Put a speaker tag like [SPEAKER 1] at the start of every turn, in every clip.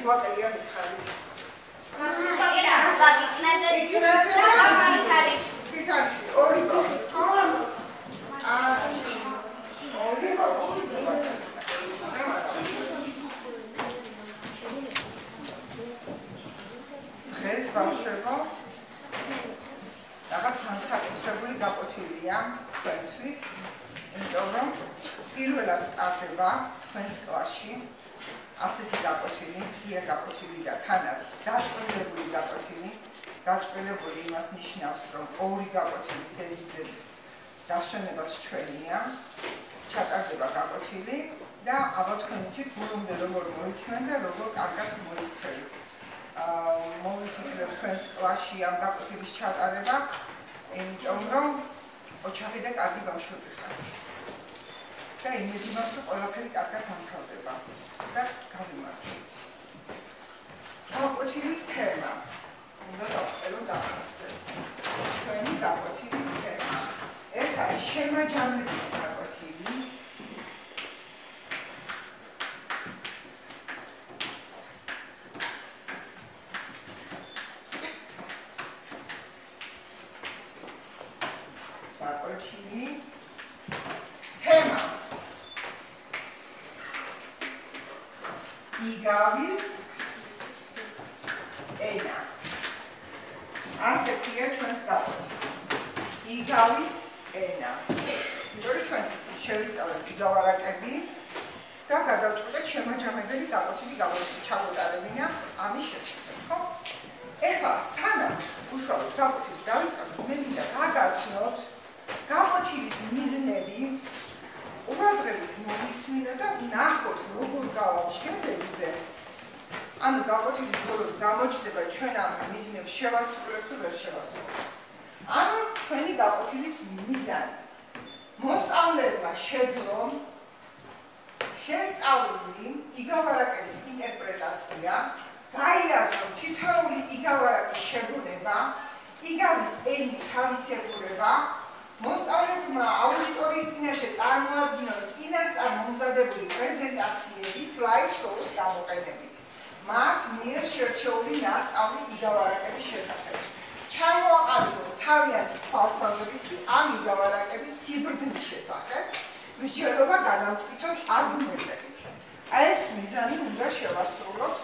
[SPEAKER 1] გვაკელია მითხარი. ორი ბავშვი, ხო? ორი ბავშვი. დღეს ბავშვებო რაღაც განსაკუთრებული გაკვეთილია თქვენთვის, იმიტომ რომ პირველად სტარტდება თქვენს კლასში ასეთი გაკვეთილი, ღია გაკვეთილი და თანაც დაწყვეტილი გაკვეთილი. დაწყვეტილი იმას ნიშნავს, რომ ორი გაკვეთილი ზედიზედ დასვენებაც ჩვენია, ჩატარდება გაკვეთილი და ალბათ თქვენ იცით ბოლომდე როგორ მოიქცნენ და როგორ კარგად მოიქცევით. მოვიხილეთ თქვენს კლასში ამ გაკვეთილის ჩატარება, იმიტომ რომ ოჩახი და კარგი ბავშვები ხართ. და იმედი მაქვს, რომ ყველაფერი კარგად დამთავრდება და გავიმარჯვებთ. გაკვეთილის თემა უნდა დავწეროთ ახალსე. ჩვენი გაკვეთილის თემა. ეს არის შემაჯამებელი გაკვეთილი. გაკვეთილი თემა. იგავის ენა. ასეთია ჩვენს გაკვეთილს. იგავის ენა. იმიტომ რომ ჩვენ შევისწავლეთ იგავარაკები და გადავწყვეტეთ შემაჯამებელი გაკვეთილი ჩავუტარებინა ამის შესახებ, ხო? ეხლა სანამ უშუალოდ გაკვეთილს დავიწყებთ, მე მინდა გაგაცნოთ გაკვეთილის მიზნები, უბრალოდ მოვისმინოთ და ვნახოთ როგორ გავალთ შემდეგზე. ანუ გაკვეთილის ბოლოს გამოჩნდება ჩვენ ამ მიზნებს შევასრულებთ თუ ვერ შევასრულებთ. ანუ ჩვენი გაკვეთილის მიზანი. მოსწავლეებმა შეძლონ შესწავლილი იგავარაკების ინტერპრეტაცია, გაიაზრონ თითოეული იგავარაკის შეგონება, იგავის ენის თავისებურება, მოსწავლეებმა აუდიტორიის წინაშე წარმოადგინონ წინასწარ მომზადებული პრეზენტაციები სლაიდ-შოუს გამოყენებით. მათ მიერ შერჩეული ნასწავლი იგავარაკების შესახებ. ჩამოაყალიბონ თავიანთი თვალსაზრისი ამ იგავარაკების სიბრძნის შესახებ, მსჯელობა გადამტკიცონ ადმესებით. ეს მიზანი უნდა შევასრულოთ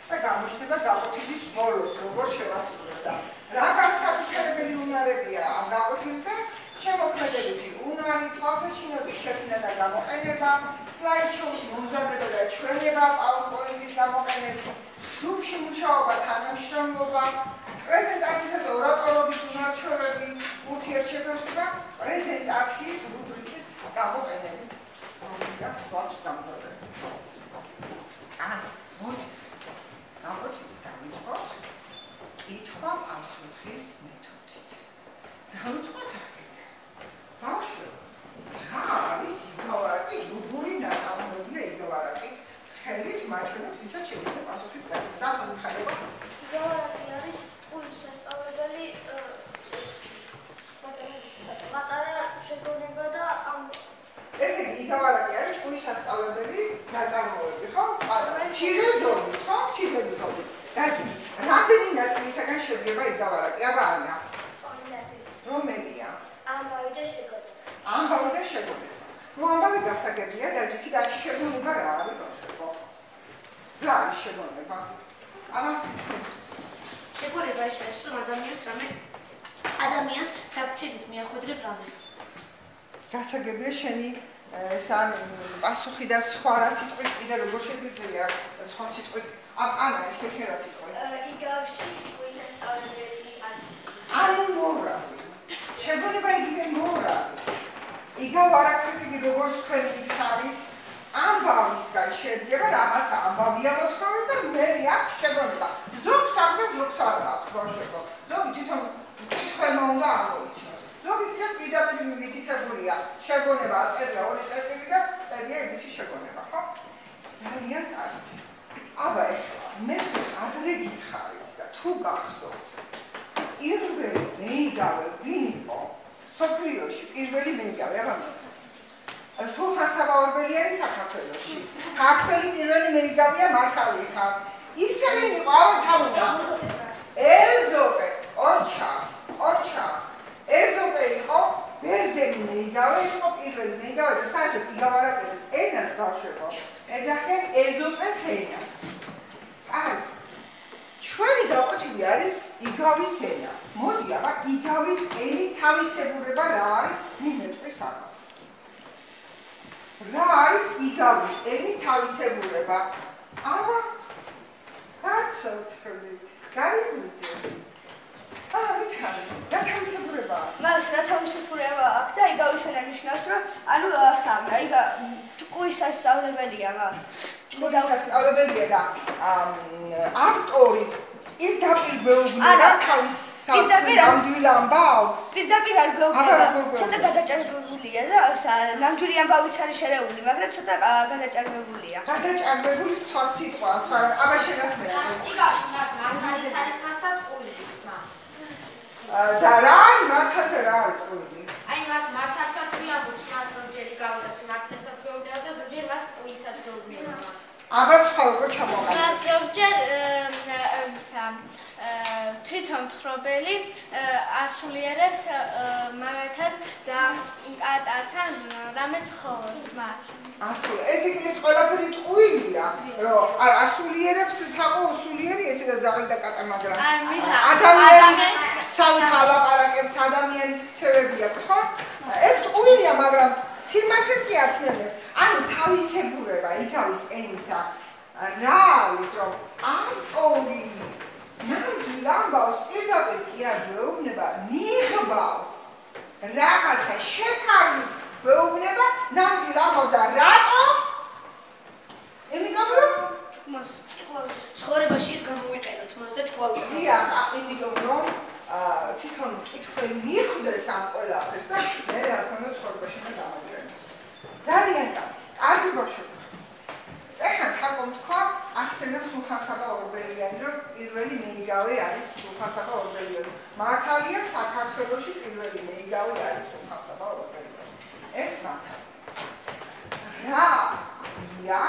[SPEAKER 1] და გამოჩნდება გაკვეთილის ბოლოს, როგორ შევასრულოთ და რა განსაკუთრებელი უნარებია ამ გაკვეთილზე, შემოქმედებითი უნარი, თვალსაჩინოების შექმნა და გამოყენება, სლაიდ-შოუს მომზადება და ჩვენება, PowerPoint-ის გამოყენება, ჯგუფში მუშაობა, თანამშრომლობა, პრეზენტაციისა და ორატორობის უნარჩვევები, ურთიერთშეფასება, პრეზენტაციის რუბრიკის გამოყენებით, რომლითაც გვაქვს დამზადებული. მოდით, გაკვეთილი დავიწყოთ კითხვა-პასუხის მეთოდით. დავიწყოთ ბავშვებო, რა არის იგავარაკი, როგორი ნაწარმოებია იგავარაკი? ხელით მაჩვენოთ, ვისაც შეიძლება პასუხის გაცემა. დათო მიხარება.
[SPEAKER 2] იგავარაკი არის ტყუის სასწავლებელი პატარა შეგონება და
[SPEAKER 1] ესე იგი, იგავარაკი არის ტყუის სასწავლებელი ნაწარმოები, ხო? პატარა. მცირე ზომის, ხო? მცირე ზომის. დაგი, რამდენი ნაწილისაგან შედგება იგავარაკი? აბა ანა.
[SPEAKER 2] ორი ნაწილის.
[SPEAKER 1] რომელია?
[SPEAKER 2] ამბავი და შეგონება.
[SPEAKER 1] ამბავი და შეგონება. ნუ ამბავი გასაგებია, დაჯიქი და შეგონება რა არის ბავშვებო? რა არის შეგონება?
[SPEAKER 2] შეგონება ის არის, რომ ადამიანს საქციელით მიახვედრებ რამეს.
[SPEAKER 1] გასაგებია შენი სან პასუხი და სხვა რა სიტყვის კიდე როგორ შეგვიძლია სხვა სიტყვით ანა ისე შენ რა სიტყვი?
[SPEAKER 2] იგავში ტყუის სასწავლებელი
[SPEAKER 1] ანუ მოურავი. შეგონება იგივე მოურავი. იგავარაკს ესე იგი როგორც თქვენ გითხარით, ამბავისგან შედგება რაღაც ამბავია მოთხოვნა და მე აქვს შეგონება. ზოგს აქვს და ზოგს არ აქვს ბავშვებო. ზოგი თვითონ კითხვება უნდა ამოიცნოს. ზოგი კიდევ პირდაპირ მიგითებულია შეგონება აწერია ორი წერტილი და წერია ისი შეგონება, ხო? ძალიან კარგი. აბა ეხლა მე ადრე გითხარით და თუ გახსოვთ პირველი მეიგავე ვინ იყო? სოფლიოში პირველი მეიგავე აბა სულხან-საბაურბელიანი საქართველოში. ქართველი პირველი მეიგავეა მართალი ხარ. ისევ იყო თავი. ეზოპე, ოჩა. ეზოპე იყო ბერძენი მეიგავე, იყო პირველი მეიგავე და საერთოდ იგავარაკების ენას ბავშვებო. ეძახიან ეზოპეს ენას. აი, ჩვენი გაკვეთილი არის იგავის ენა. მოდი, აბა იგავის ენის თავისებურება რა არის? მიმეტყვის ამას. რა არის იგავის ენის თავისებურება? აბა, გაცოცხლით, გაიგრძელეთ. ვითარი, რა თავისებურებაა?
[SPEAKER 3] მას რა თავისებურება აქვს და იგავის ენა ნიშნავს, რომ ანუ ჭკუის სასწავლებელია მას.
[SPEAKER 1] ჭკუის სასწავლებელია და ავტორი პირდაპირ გვეუბნება თავის ნამდვილ ამბავს.
[SPEAKER 3] პირდაპირ არ გვეუბნება. ცოტა გადაჭარბებულია და ნამდვილი ამბავიც არის შერეული, მაგრამ ცოტა გადაჭარბებულია.
[SPEAKER 1] გადაჭარბებული სხვა სიტყვა, სხვა აბა შეგასმენა.
[SPEAKER 2] იგავში მას მართალიც არის მას და ტყუილიც მას.
[SPEAKER 1] და რა მართალ რა არის ტყუილი?
[SPEAKER 2] აი მას მართალსაც ვიამბობს, მას ზოგჯერ იგავდას მართლასაც გვეუბნება და ზოგჯერ მას ტყუილსაც გვეუბნება.
[SPEAKER 1] აბა სხვა როგორ ჩამოვყავ?
[SPEAKER 4] მას ზოგჯერ თვითონ თხრობელი ასულიერებს მაგალითად კატას ან რამე ცხოველს მას.
[SPEAKER 1] ეს ის ყველაფერი ტყუილია, რომ ასულიერებს თაყო უსულიერი ესე და ძაღლი და კატა, მაგრამ ადამიანის საუთ ალაპარაკებს ადამიანის ქცევები აქვს, ხო? ეს ტყუილია, მაგრამ სიმართლეს კი ართმევებს. ანუ თავისებურება იგავის ენისა რა არის, რომ ავტორი ნამდვილ ამბავს პირდაპირ კი არ გვეუბნება, ნიღბავს რაღაცა შეფარვით გვეუბნება ნამდვილ ამბავს და რატო? იმიტომ რომ
[SPEAKER 2] ცხოვრებაში ის გამოვიყენოთ მას და ჭკუავით.
[SPEAKER 1] დიახ, იმიტომ რომ თვითონ მკითხველი მიხვდეს ამ ყველაფერს და მე რა თქმა უნდა ცხოვრებაში უნდა გამოვიყენოს. ძალიან კარგი ბავშვები. ეხლა თაკომ თქვა ახსენა სულხან-საბა ორბელიანი, რომ პირველი მეიგავე არის სულხან-საბა ორბელიანი. მართალია საქართველოში პირველი მეიგავე არის სულხან-საბა ორბელიანი. ეს მართალია. რა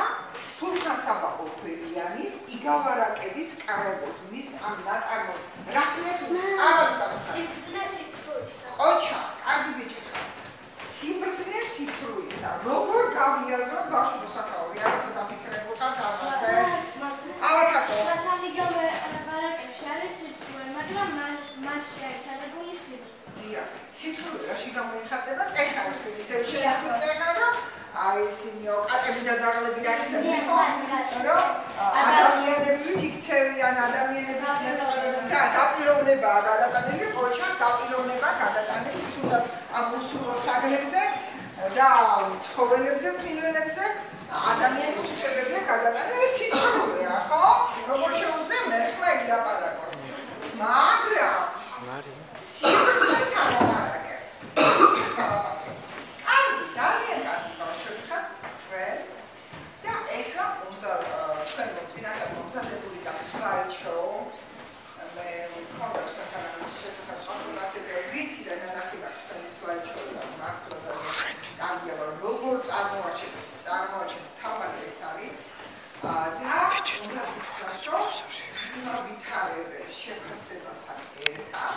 [SPEAKER 1] სულხან-საბა ორბელიანის იგავარაკების კარგოსმის ამ ნაწარმოებს. რა ქვია თუ არავითარ
[SPEAKER 2] სიცრუისა.
[SPEAKER 1] ოჩა, კარგი ბიჭი ხარ. სიბრძნე სიცრუისა. როგორ გავიაზროთ ბავშვი მოსახაური? არათუ დაფიქრებულთან დავაზე. ავათაკო.
[SPEAKER 4] სასამიგავე ვარაკებში არის სიცრუე, მაგრამ მას შეჩადებული სიბრძნე.
[SPEAKER 1] დიახ, სიცრუე რაში გამოიხატება? წეხარი, ისევ შეიძლება წეხა, რომ აი ისინიო კატები და ძაღლები აისები, ხო? რომ ადამიანებით იქცევიან, ადამიანებით და დაპიროვნებაა გადატანილი, ოჩა დაპიროვნება გადატანილი თუნდაც ამ უსულო საგნებზე და ცხოველებზე, ფრინველებზე ადამიანის უსებებია გადატანილი, ეს სიცრუეა, ხო? როგორ შეუძლია მერხმა ილაპარაკოს. მაგრამ სიბრძნეს ამოვარაკებს. კარგი, ძალიან კარგი ბავშვები ხართ თქვენ და ეხლა უნდა თქვენ წინასწარ მომზადებული გაქვთ slideshow. მე მქონდა თქვენთან ამის შესახებ კონსულტაცია ვიცი და ნახევარ თქვენი slideshow და მართლა კარგია, რომ როგორ წარმოაჩენთ თავად ეს არის და უნდა ვითარებელ შეფასებასთან ერთად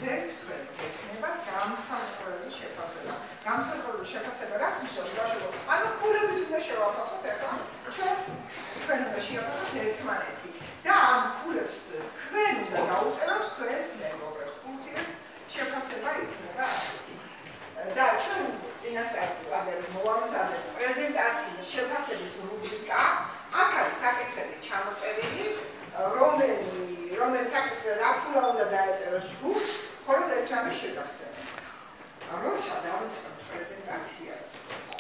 [SPEAKER 1] დღეს თქვენ გექნება გამსახურებული შეფასება. გამსახურებული შეფასება რაც ნიშნავს ბავშვებო, ანუ ქულებით უნდა შევაფასოთ ეხლა თქვენ უნდა შეაფასოთ ერთმანეთი და ამ ქულებს თქვენ უნდა გაუწეროთ თქვენს მეგობრებს. ურთიერთ შეფასება იქნება ასეთი. და ჩვენ წინასწარ მოვამზადეთ პრეზენტაციის შეფასების რუბრიკა. აქ არის საკითხები ჩამოწერილი, რომელი საკითხზე რა ფულა უნდა დაეწეროს ჯგუფს, მხოლოდ ერთ რამეს შეგახსენებ. როცა დავიწყებ პრეზენტაციას,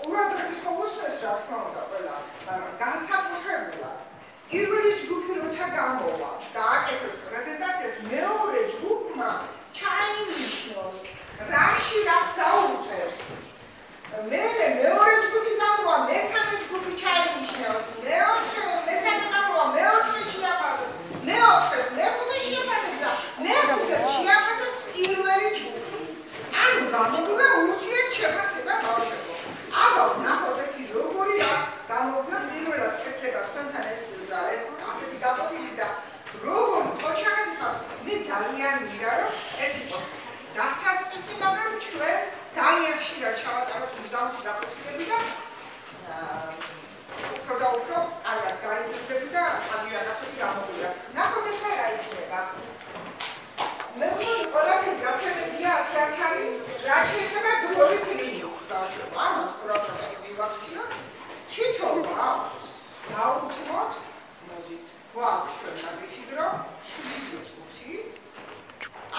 [SPEAKER 1] ყურადღებით ხომოსვეს რა თქმა უნდა ყველა, მაგრამ განსაკუთრებულად პირველი ჯგუფი როცა გამოვა და აკეთებს პრეზენტაციას, მეორე ჯგუფმა ჩაინიშნოს რაში რას დაუწერს. მეორე ჯგუფი გამოვა, მესამე ჯგუფი ჩაინიშნოს, მესამე გამოვა, მეოთხე შეაფასებს, მეოთხეს, მეხუთე შეაფასებს და მეხუთეს შეაფასებს პირველი ჯგუფი. ანუ გამოგივა ურთიერთ შეფასება ბავშვებო. აბა ნახოთ ერთი როგორია გამოვიდა. ნახოთ ახლა რა იქნება. მე ვთქვი ყველაფერი გასაგებია რაც არის რა შეეხება დროის ლინიას ბავშვებო. ამას პროგრამები მივახციოთ. თვითონ დაუთმოთ მოდით გვაქვს ჩვენ მაგისი დრო 7 წუთი.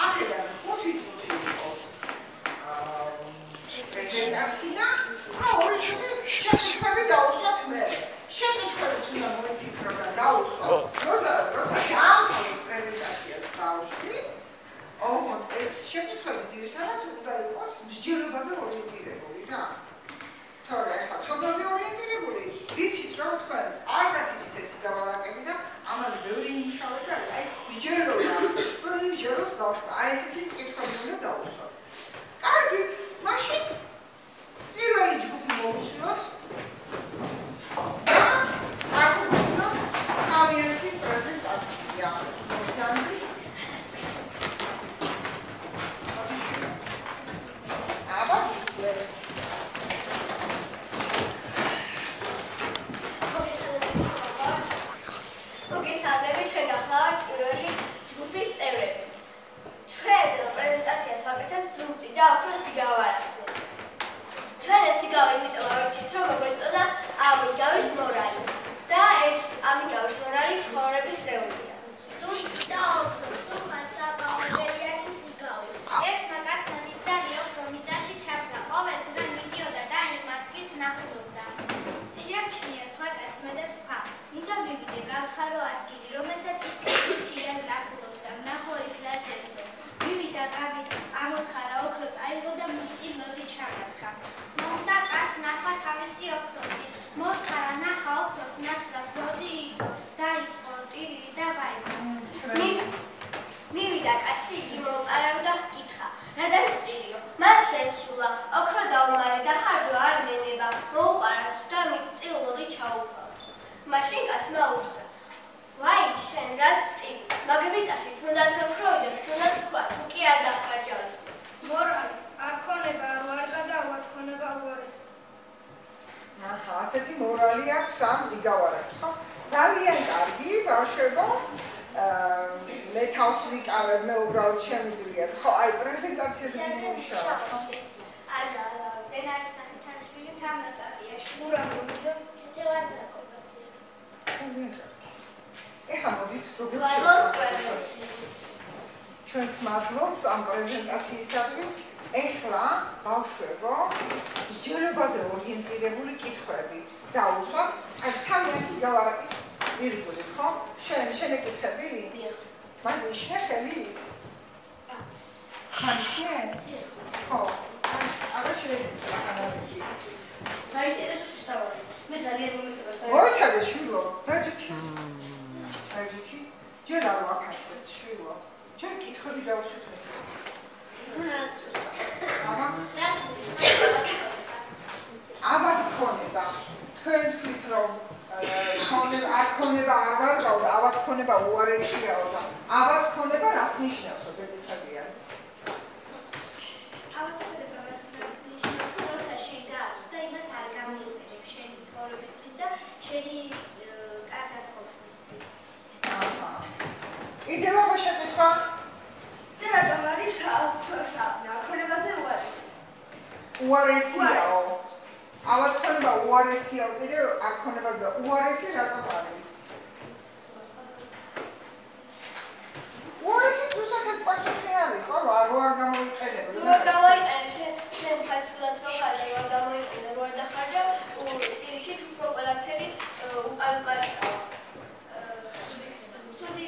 [SPEAKER 1] აქედან 5 წუთი იყოს პრეზენტაცია. ორი წუთი შეკითხვები დავუსვათ მე. შეკითხვებიც უნდა მოიფიქრო და დავუსვათ. როცა დავამთავრებ პრეზენტაციას ბავშვი, ოღონდ ეს შეკითხვები ძირითადად უნდა იყოს მსჯელობაზე ორიენტირებული რა. თორე ახლა ცოდვაზე ორიენტირებული, ვიცით რომ თქვენ კარგად იცით ეს გაბალაკები და ამაზე ბევრი იმუშავეთ და აი მსჯელობა, რომ იმსჯელოს ბავშვმა. აი ესეთი კითხვები უნდა დავუსვათ. კარგით, მაშინ პირველი ჯგუფი მოვუწიოთ და აგვიქვთ თავიანთი პრეზენტაცია. ასეთი მორალი აქვს ამ იგავარებს, ხო? ძალიან კარგი, ბავშვებო. მე თავს ვიკავებ, მე უბრალოდ შემიძლიათ. ხო, აი პრეზენტაციას გიმუშავა.
[SPEAKER 4] არა, დენარის თანხმოვანი თამარკარიაში. მურამურიძე თელაძე კოპაცია.
[SPEAKER 1] ეხლა მოდით როგორ ჩვენც მადლობთ ამ პრეზენტაციისათვის. ეხლა ბავშვებო, მსჯელობაზე ორიენტირებული კითხვები დავუსვათ. აი თავიანთი გავარაკის ირგვლივ, ხო? შენ ეკითხები? დიახ. მაგრამ შეხელი? ხანშენ? ხო. არა შეიძლება.
[SPEAKER 4] საინტერესო შესავალი. მე ძალიან მომეწონა საერთოდ.
[SPEAKER 1] მოიცადე შვილო, დაჯიქი. დაჯიქი. ჯერ არ ვაფასებ შვილო. ჯერ კითხვები დავუსვათ. აბა ქონება თქვენ თქვით რომ ქონება არ ვარგავ და აბა ქონება უარესიაო და აბა ქონება რას ნიშნავსო დედითებიან?
[SPEAKER 4] აბა ქონება რას ნიშნავს? როცა შენ გაქვს და იმას არ გამიუყენებ შენი ცხოვრებისთვის და შენი კარგად ყოფნისთვის.
[SPEAKER 1] აჰა. კიდევ აღარ შეკითხვა?
[SPEAKER 3] რატომ არის ქონებაზე უარესი?
[SPEAKER 1] უარესიაო. აბა ქონება უარესიაო, კიდევ არ ქონებაზე უარესი რატომ არის? უარესი ზუსტად პასუხი არის, ხო? არ გამოიყენებ.
[SPEAKER 3] არ გამოიყენებ, შენ ფაცილად რო ხარ, არ გამოიყენებ, არ დახარჯა, პირიქით უფრო ყველაფერი უკანკარისაა. ცუდი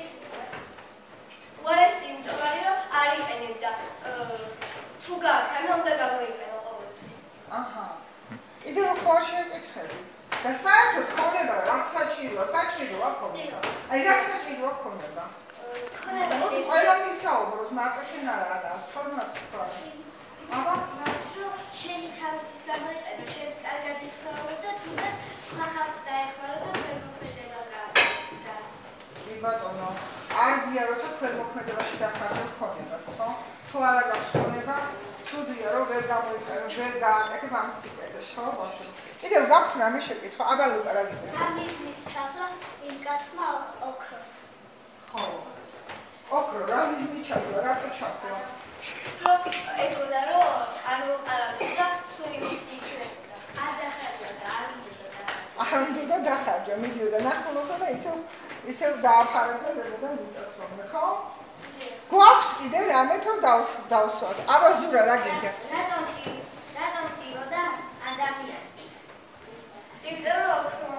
[SPEAKER 3] უარესი იმიტომ არის, რომ არ იყენებ და თუ გაქვს, ამე უნდა გამოიყენო ყოველთვის.
[SPEAKER 1] აჰა. კიდევ ხო შეკითხებით. და საერთოდ ქონება რა საჭიროა? საჭიროა ქონება. აი რა საჭიროა ქონება?
[SPEAKER 3] ქონება
[SPEAKER 1] ყველა მისაუბროს, მარტო შენ არა, სხვანაც თქვა.
[SPEAKER 4] აბა, მას რომ შენი თავისთვის გამოიყენო, შენს კარგად იცხოვრო და თუნდაც სხვა ხალხს დაეხმარო და ფერმოქმედება გააკეთო.
[SPEAKER 1] კი ბატონო, არგია როცა ფერმოქმედებაში დახარჯო ქონებას, ხო? თუ არა გაქვს ქონება, ცუდია რომ ვერ გამოიყენო, ვერ გააკეთებ ამ სიტყვას, ხო, ბავშვო? კიდევ გაქვთ რამე შეკითხვა? აბა ლუკა რა გითხარ?
[SPEAKER 4] რა მისმით ჩახლა იმ კაცმა ოქრო.
[SPEAKER 1] ხო. ოქრო რა მიზნი ჩადო, რატო ჩადო?
[SPEAKER 3] ეგონა რომ არ მოყარავდა და სულ იმის იქნებოდა. არ დახარჯა,
[SPEAKER 1] არ უნდა დახარჯა, მიდიოდა ნახულობდა და ისევ დააფარებდა ზედმეტად მიწასვამდა, ხო? გვაქვს კიდე რამე თუ დავსვათ? აბა ზურა რა გინდა?
[SPEAKER 4] რატომ ტიროდა ადამიანი?
[SPEAKER 3] იმიტომ რომ ოქრო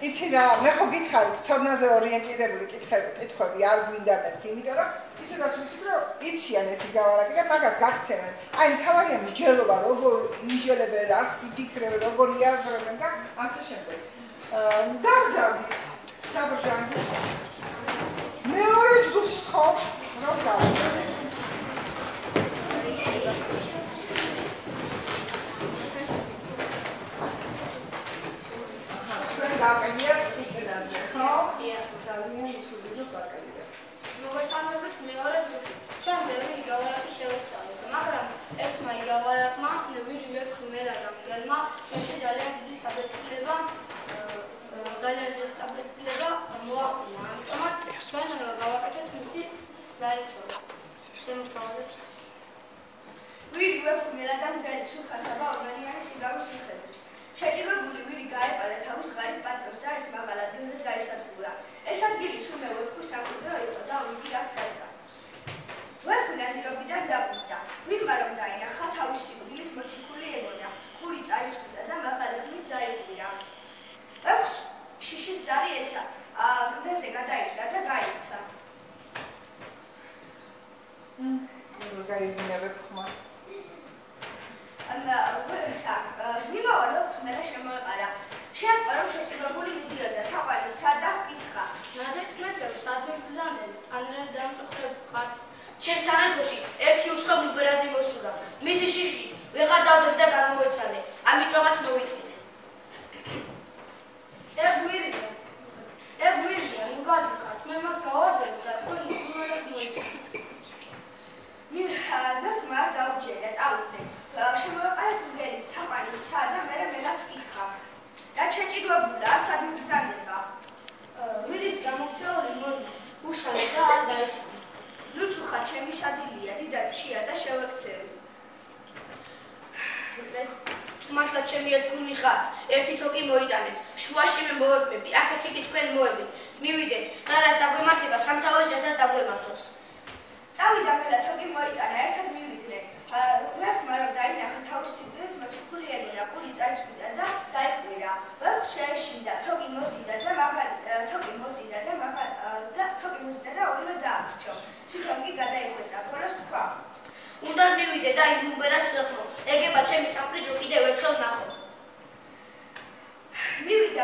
[SPEAKER 1] იცი რა, მე ხო გითხარით, ცოდნაზე ორიენტირებული კითხვები არ გვინდა მეთქი, იმიტომ რომ ისედაც ვიცით რომ იციან ეს იგავარაკი და მაგას გაქცევენ. აი მთავარია მსჯელობა, როგორ იმსჯელებენ, რას იფიქრებენ, როგორ იაზრებენ და ასე შემდეგ. დავძავდით, დაბრჟანდით. მეორე ჯგუფს ხო, რომ დავძავდით. გაყილიათ იქნაზე, ხო? ძალიან ისული რომ გაყილიათ.
[SPEAKER 2] მოგესალმებით მეორე ჩვენ ბევრი იგავარაკი შევესწავლეთ, მაგრამ ერთმა იგავარაკმა ვიდივე ხმელა გამიგელმა ესე ძალიან დიდი სტაბილიზება მოახდინა. ამიტომაც ჩვენ გავაკეთეთ მისი სლაიდშოუ. შემოთავაზეთ.
[SPEAKER 3] ვიდივე ხმელა გამიგელის უხასაბა ორგანიზაციის სიგავის მიხედვით. შეჭირებული ვირი გაეპარა თავის ღარიბ პატრონს და ერთ მაღალ ადგილზე დაისადგურა. ეს ადგილი თურმე ვეფხვის სამკვიდრო იყო და ვირი აქ დადგა. ვეფხვი ნადირობიდან დაბრუნდა. ვირმა რომ დაინახა თავისი უბილის მოციქული ემონა, ხური წაიწვიდა და მაღალი ხმით დაიყვირა. ვეფხვს შიშის ზარი ეცა, კლდეზე გადაიჭრა და გაიცა.
[SPEAKER 1] როგორ გაიგინა ვეფხმა?
[SPEAKER 3] მიმავალ ხმელა შემოეყარა. შეატყვა რომ შეჭირებული მიდიოდა თაყვანის სად და ჰკითხა.
[SPEAKER 2] ნადირწნებებს სადმე ბრძანდებით, ან რა დამწუხრებ ხართ?
[SPEAKER 5] ჩემს სამეფოში ერთი უცხო მუბერაზი მოსურა. მისი შიში ვეღარ დავდებ და გამოვეცალე. ამიტომაც მოვიწმინე.
[SPEAKER 2] ეგვირია, ნუ გადიხართ, მე მას გავაძებ და თქვენ უბრალოდ მოიცადეთ.
[SPEAKER 3] ვეფხმა არ დაუჯერა, წავიდნენ. შემოეყარა თურგელი თაყვანის სად და მერე მელას ჰკითხა. და შეჭირებულა სად მიბრძანდება?
[SPEAKER 2] ვირის გამოქცეული მოდის, უშალე და არ დაიშალა.
[SPEAKER 3] ნუ თუ ხარ ჩემი სადილია, დიდად შია და შევექცევი.
[SPEAKER 5] მართლაც ჩემი ერთგული ხართ. ერთი თოკი მოიტანეთ. შუაში მე მოვებები, აქეთ იქით თქვენ მოებით. მივიდეთ და რას დაგვემართება, სამთავეს ერთად დაგვემართოს.
[SPEAKER 3] წავიდა მელა თოკი მოიტანა, ერთად მივიდნენ. ვეფხმა რომ დაინახა თავის სიკვდილს მოციქული ემონა, ყური წაიწვიდა და დაიყვირა. ვეფხვს შეეშინდა, თოკი მოზიდა და ორივე დაახრჩო. თვითონ კი გადაიხვეწა, ბოლოს თქვა.
[SPEAKER 5] უნდა მივიდე და იმ მუბერას ვეყო. ეგება ჩემი სამკვიდრო კიდევ ერთხელ ნახო.
[SPEAKER 3] მივიდა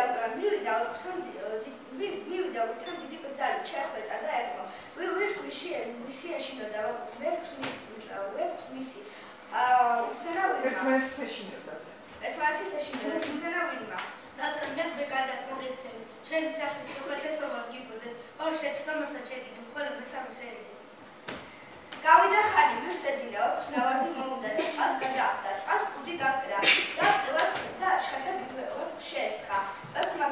[SPEAKER 3] ვერთან დიდი ბრძალით შეხვეწა და ეკო. ვირს მისი ეშინოდა, ვეფხვს მისი
[SPEAKER 1] ერთმანეთს ეშინოდათ.
[SPEAKER 3] ერთმანეთის ეშინოდა, ბრძანა ვირმა.
[SPEAKER 5] რადგან მე კარგად მოგეცემი. ჩემი სახლის უხეცესობას გიბოძეთ. ორ შეცდომასაც შეგიდი, მხოლოდ მესამე შევიდე.
[SPEAKER 3] გავიდა ხანი, ვირს ეძინა, ვეფხს ნავარდი მოუნდა და წყალს გადაახდა. წყალს ხუდი გაკრა და შხეთა ვეფხს შეესხა. ვირმა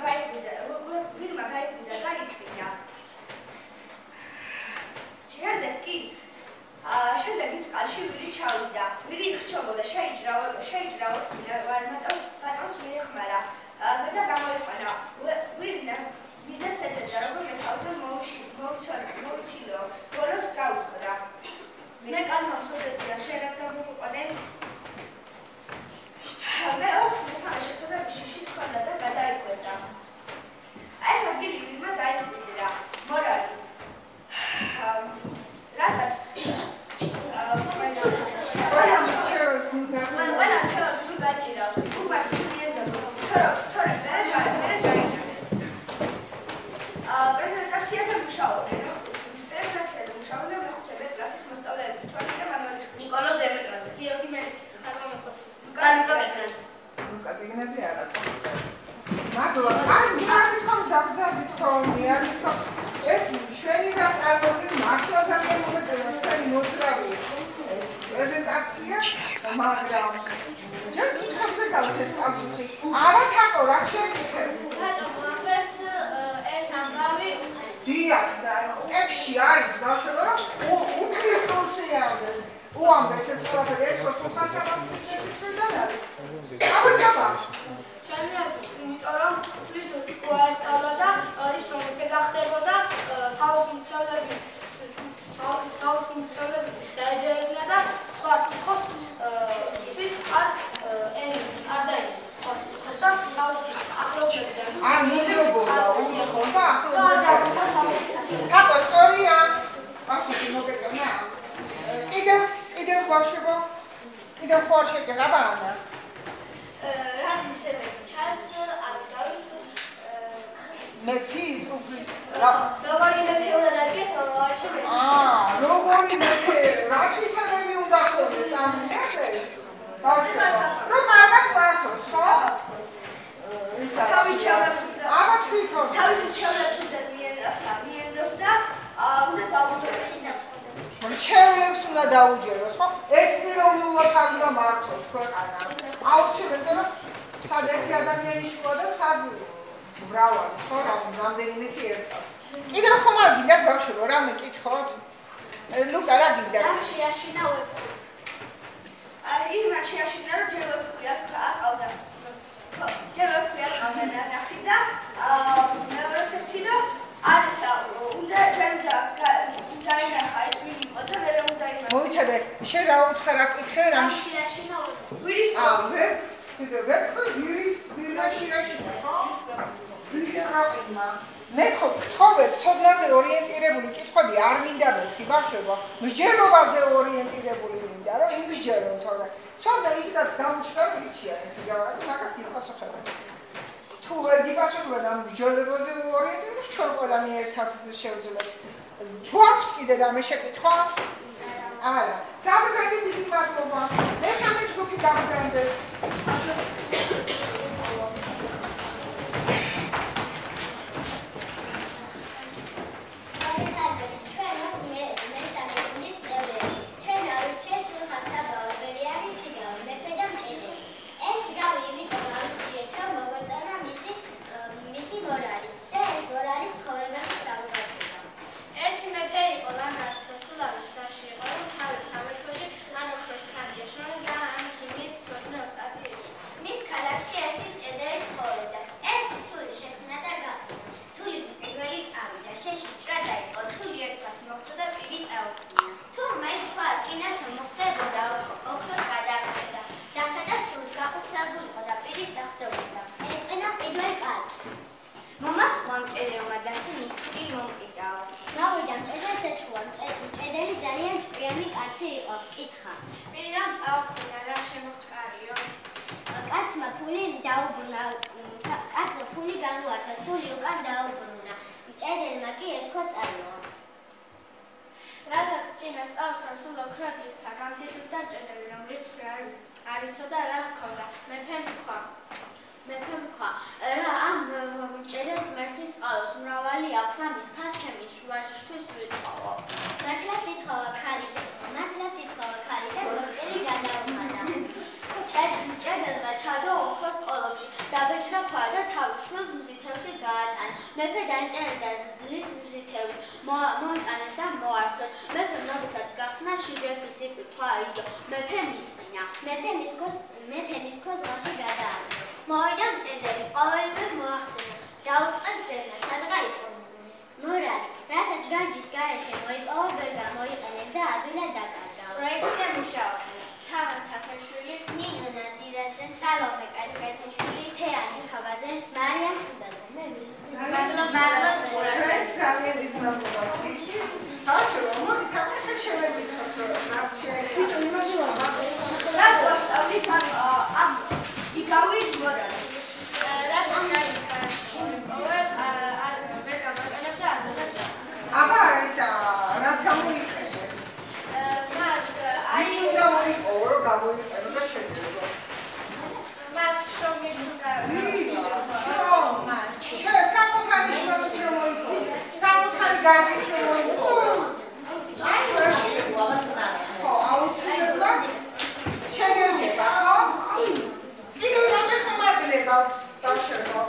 [SPEAKER 3] გაიკვიძა და იწვია. შემდეგ წყალში ვირი ჩავიდა. ვირი იხჩობოდა, შეიჭრა პატრონს მიეხმარა და გამოიყვანა. ვირი მიზეზს ეძებდა, როგორც მეთავითო მოვიცილო, ბოლოს გაუწყდა.
[SPEAKER 5] მე კალმას ვეძებია, შენ აქ დამოვიყვანე?
[SPEAKER 3] მე ოქს მესამე შეცდომები შიში ჰქონდა და გადაიხვეწა. ეს ადგილი ვირმა დაიკვირა. მორალი. რასაც ყველა ჩელს ნუ გაჭირა. უგას მიენდა. თორე პრეზენტაციაზე მუშაობდნენ. მე ხუთე კლასის მოსწავლეები. თორე და მამალიშვილი.
[SPEAKER 5] ნიკოლოზ დემეტრაძე.
[SPEAKER 2] გიორგი მელიქიძე, საბამე ხოშ.
[SPEAKER 5] ლუკა კეცნაძე.
[SPEAKER 1] ლუკა კეცნაძე არა კონსტას. მაგრამ არ მითხოვს დაბძანდით ხოლმე, არ მითხოვს. ეს შვენი და წარმოგვიდგენ მართლა ძალიან მოგვეწევა თქვენი მოძრავი ეს პრეზენტაცია, მაგრამ ჯერ მითხოვზე გავცეთ პასუხი. არა თაკო, რა შეგიხებს?
[SPEAKER 2] რატომ ეს ამბავი
[SPEAKER 1] დიახ, და ტექსტ ბავშვებო? კიდევ ხო არ შეგეღება ანა?
[SPEAKER 4] რათვის ებები ჩანს, ავიდავით
[SPEAKER 1] მეფის უფლის
[SPEAKER 4] როგორი მეფე უნდა დადგეს მომავალში მეფე.
[SPEAKER 1] როგორი მეფე? რათვის ებები უნდა ხონდეს ამ მეფეს? ბავშვებო, რომ ამას მართოს, ხო?
[SPEAKER 3] თავის ჩავრებს
[SPEAKER 1] აბა თვითონ
[SPEAKER 3] თავის ჩავრებს უნდა მიენდოს და უნდა დაუჯეროს.
[SPEAKER 1] მრჩევლებს უნდა დაუჯეროს, ხო? ერთპიროვნულად არ უნდა მართოს ქვეყანა. აუცილებლად რომ სად ერთი ადამიანი შუა და სად მრავალი, ხო, რამდენიმე ერთად. კიდევ ხომ არ გინდათ ბავშვებო, რამე კითხოთ? ლუკა რა გინდა?
[SPEAKER 4] რა შეაშინა ვეფხვი?
[SPEAKER 3] იმან შეაშინა რომ ჯერ ვეფხვი არ ყავდა. ჯერ ვეფხვი არ ყავდა ნახი და მეორე ცეცი რომ არის უნდა ჯერ დაინახა ეს ვინ იყო და მე რა უნდა იმას.
[SPEAKER 1] მოიცადე, შენ რა უთხრა რა კითხე
[SPEAKER 4] რა
[SPEAKER 1] რამ
[SPEAKER 4] შეაშინა ვეფხვი?
[SPEAKER 3] ვირის
[SPEAKER 1] ვეფხვი ვირის შეაშინა, ხო? ვირის რაყიმა. მე ხო გთხოვეთ, ცოდნაზე ორიენტირებული კითხვები არ მინდა მეთქი ბავშვებო, მსჯელობაზე ორიენტირებული მინდა, რომ იმსჯელონ თორე. ცოდნა ისედაც გამოჩნდა იციან ეს გავარდი, მაგას გიპასუხებენ. თუ ვერ გიპასუხებენ ამ მსჯელებაზე ორიენტირებას, ჩვენ ყველანი ერთად შევძლებთ. გვაქვს კიდე რამე შეკითხვა? არა. გამგზავნეთ დიდი მადლობა. მესამე ჯგუფი გამგზავნდეს.
[SPEAKER 4] ერთი მეფე იყო ლანარს და სულავის დაში იყო, რომ თავის სამეფოში მან ოქროს თანდია შრომა და ამ ქიმიის ცოდნა ოსტატი ეშვა.
[SPEAKER 6] მის ქალაქში ერთი მჭედელი ცხოვრობდა. ერთი ცული შექმნა და გაყიდა. ცულის პირველი წავიდა, შეშიჭრა დაიწყო. ცული ერთგვარს მოხვდა და პირი წაუქმნა. თურმე სხვა რკინას მოხდებოდა, ოქროს გადააქცევდა. დახედა ცულს გაყუქებულიყო და პირი წახდებოდა. ეწყინა პირველ კაცს.
[SPEAKER 3] მომაწყვა მჭედელმა და სინის ცული მომყიდაო.
[SPEAKER 6] მოვიდა მჭედელს ეჩუა. მჭედელი ძალიან ჭკვიანი კაცი იყო. კითხა.
[SPEAKER 4] პირამ წაუხდინა, რა შემოჰყარიო?
[SPEAKER 6] კაცმა ფული განუართა, ცული უკან დაუბრუნა. მჭედელმა კი ესქვა წარმოა.
[SPEAKER 4] რასაც რკინას წავსვა სულ ოქროდისცა გამდიდრდა მჭედელი, რომ რიცხვი არ იცოდა რა ჰქონდა. მეფემ თქვა, რა ამ მჭედელს ღმერთის წყალოს მრავალი აქვს, ამის ქარს ჩემი შუაშთვის ვიწყოვო.
[SPEAKER 6] მართლაც ითხოვა ქარი და მოწილი გადაუხადა.
[SPEAKER 4] მჭედელმა ჩადო ოქროს ყოლებში, დაბეჭდა ქვა და თავის შვილს მზითელში გაატანა. მეფე დაინტერესდა ძლის მზითელით, მოიტანეს და მოართვეს. მეფემ როდესაც გახსნა შიგერთის იქ ქვა იდო, მეფემ იწყინა.
[SPEAKER 6] მეფემ ისქო ზღვაში გადაარგო. მოვიდა მჭედელი, ყოველივე მოახსენა. დაუწყეს ზენა, სადღა იყო მორალი. რასაც განჯის გარეშე მოიპოვა, ვერ გამოიყენებ და ადვილად დაკარგავ.
[SPEAKER 4] პროექტზე მუშაობდნენ თავად თათაშვილი,
[SPEAKER 6] ნინო ნაძირაძე, სალომე კაჭკეთაშვილი, თეანი ხაბაძე, მარიამ სუდაძე.
[SPEAKER 4] მადლობა
[SPEAKER 1] ჩვენს ძალიან დიდ მადლობას გიხდით. ბავშვებო, მოდი თამაში შევეკითხოთ, რას შეეკითხეთ.
[SPEAKER 3] რას ვასწავლის ამ იგავის მორალს?
[SPEAKER 4] რასაც გაიგებს, ვერ გამაყენებ და არ დაგასა.
[SPEAKER 1] აბა ისა რას გამოიყენე?
[SPEAKER 4] მას
[SPEAKER 1] უნდა მოიყო, რომ გამოიყენო და შეძლო.
[SPEAKER 4] მას შრომი უნდა
[SPEAKER 1] საკუთარი შრომით რომ მოიყო, საკუთარი გარდით რომ მოიყო. აი რა შეიძლება? ხო, აუცილებლად შეგეძლება, ხო? კიდევ რამე ხომ არ გლებავთ, ბავშვებო?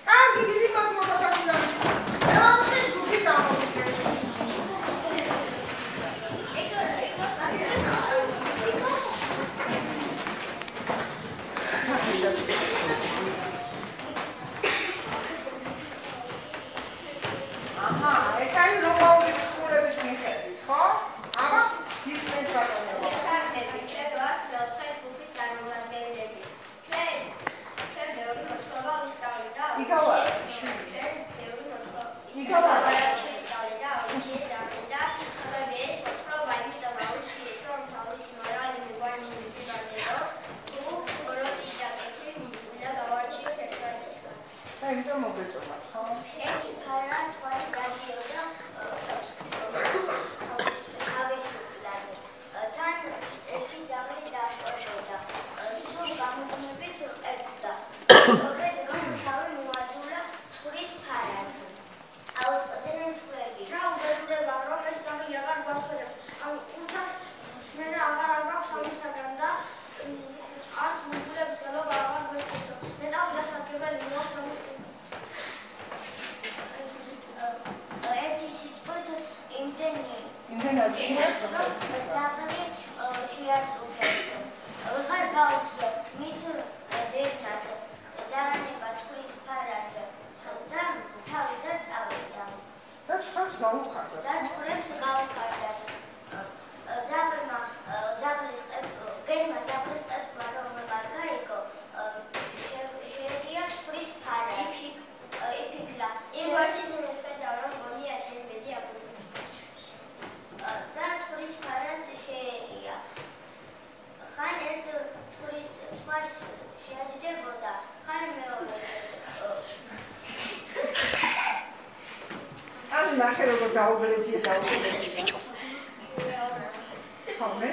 [SPEAKER 1] კარგი, დიდი მადლობა დაგზავნით. მრავალი ჯგუფი გამოვიდეს. აჰა, ეს არის რომაული სკოლების მიხედვით, ხო? აბა, ისმენ ბატონო.
[SPEAKER 6] სახელი წერლად მეოთხე ჯგუფის წარმომადგენლები. ჩვენ მეორე მოთხრობა ვისწავლით და
[SPEAKER 1] იგავა.
[SPEAKER 6] ვისწავლით და აუჯიეს ამენდა ხმების მოთხრობა იმიტომ აუჯიეს
[SPEAKER 1] იმიტომ მოგეწონათ, ხო?
[SPEAKER 6] ერთი ფარა თვალი გადიოდა თავისუფლად. თან ერთი ძაღლი დასწორდა. სულ გამოდმებით ყვებდა. სწორედ რომ თავი მოაძურა ცხრის ფარას. აუწყდნენ ცხვრები.
[SPEAKER 3] რა უბედურება, რომ ეს ძაღლი აღარ გვასწორებს. ამ კურთას მერე აღარ აქვს ამისაგან და არც მოგულებს გალობა აღარ გვეცდო. მეტავი დასარგებელი მოაქვს ამისკენ.
[SPEAKER 6] ერთი სიტყვით
[SPEAKER 1] იმდენად შეაწყვეტს.
[SPEAKER 6] ძაღლი შეაწყვეტს. ვეღარ გაუძლო მით დედას დაანება ცხრის ფარას და თავი და წავიდა.
[SPEAKER 1] და ცხვრებს გაუხარდა.
[SPEAKER 6] და ცხვრებს გაუხარდა. გენმა ძაღლის ყეფმა რომ არ გაიგო შეერია ცხრის ფარა. იფიქრა იმ ვერსიის ხედავ რომ გონია შეიძლება აბუჯებს და ცხრის ფარას შეერია. ხან ერთ ცხრის წყარს შეაჯდებოდა, ხან მეორე.
[SPEAKER 1] ან ნახე როგორ დაუგლეჯია. ხო, მე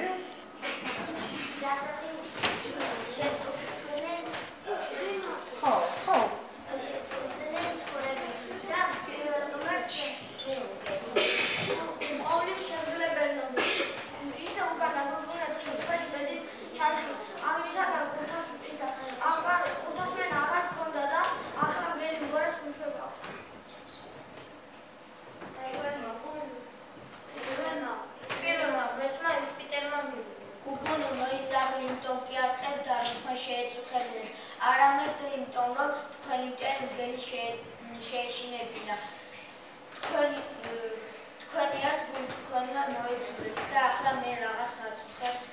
[SPEAKER 5] არამედ იმიტომ, რომ თქვენი მტერი მგელი შეეშინებინა. თქვენი ერთ გული თქვენმა მოეძულეთ და ახლა მე რაღაც მაწუხებთ.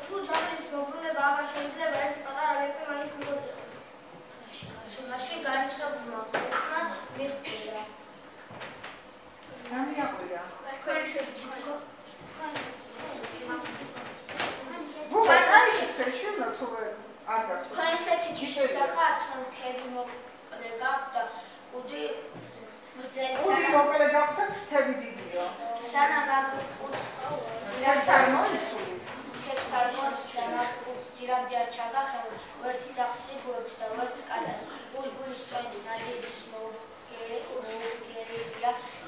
[SPEAKER 3] თუ ძაღლის მობრუნება აღარ შეიძლება ერთი პატარა ლეკვი მაინც მიგოძებდა.
[SPEAKER 5] მაშინ განიცხებულმა ხმა მიხვდა.
[SPEAKER 1] გამიაყვრია.
[SPEAKER 5] თქვენი შედგება თქვენ ესეთი ჯიშის ახლა თქები მოკლე გაქვთ და უდი მძელი
[SPEAKER 1] უდი მოკლე გაქვთ და თქები დიდიო.
[SPEAKER 5] სანამ აქ
[SPEAKER 1] თქებს არ მოიცული.
[SPEAKER 5] თქებს არ მოიცული და ძირამდე არ ჩაგახელო ვერთი ძაღლს იგუებს და ვერთს კატას. ბულბულის წვენით ნადირობის მოუგერია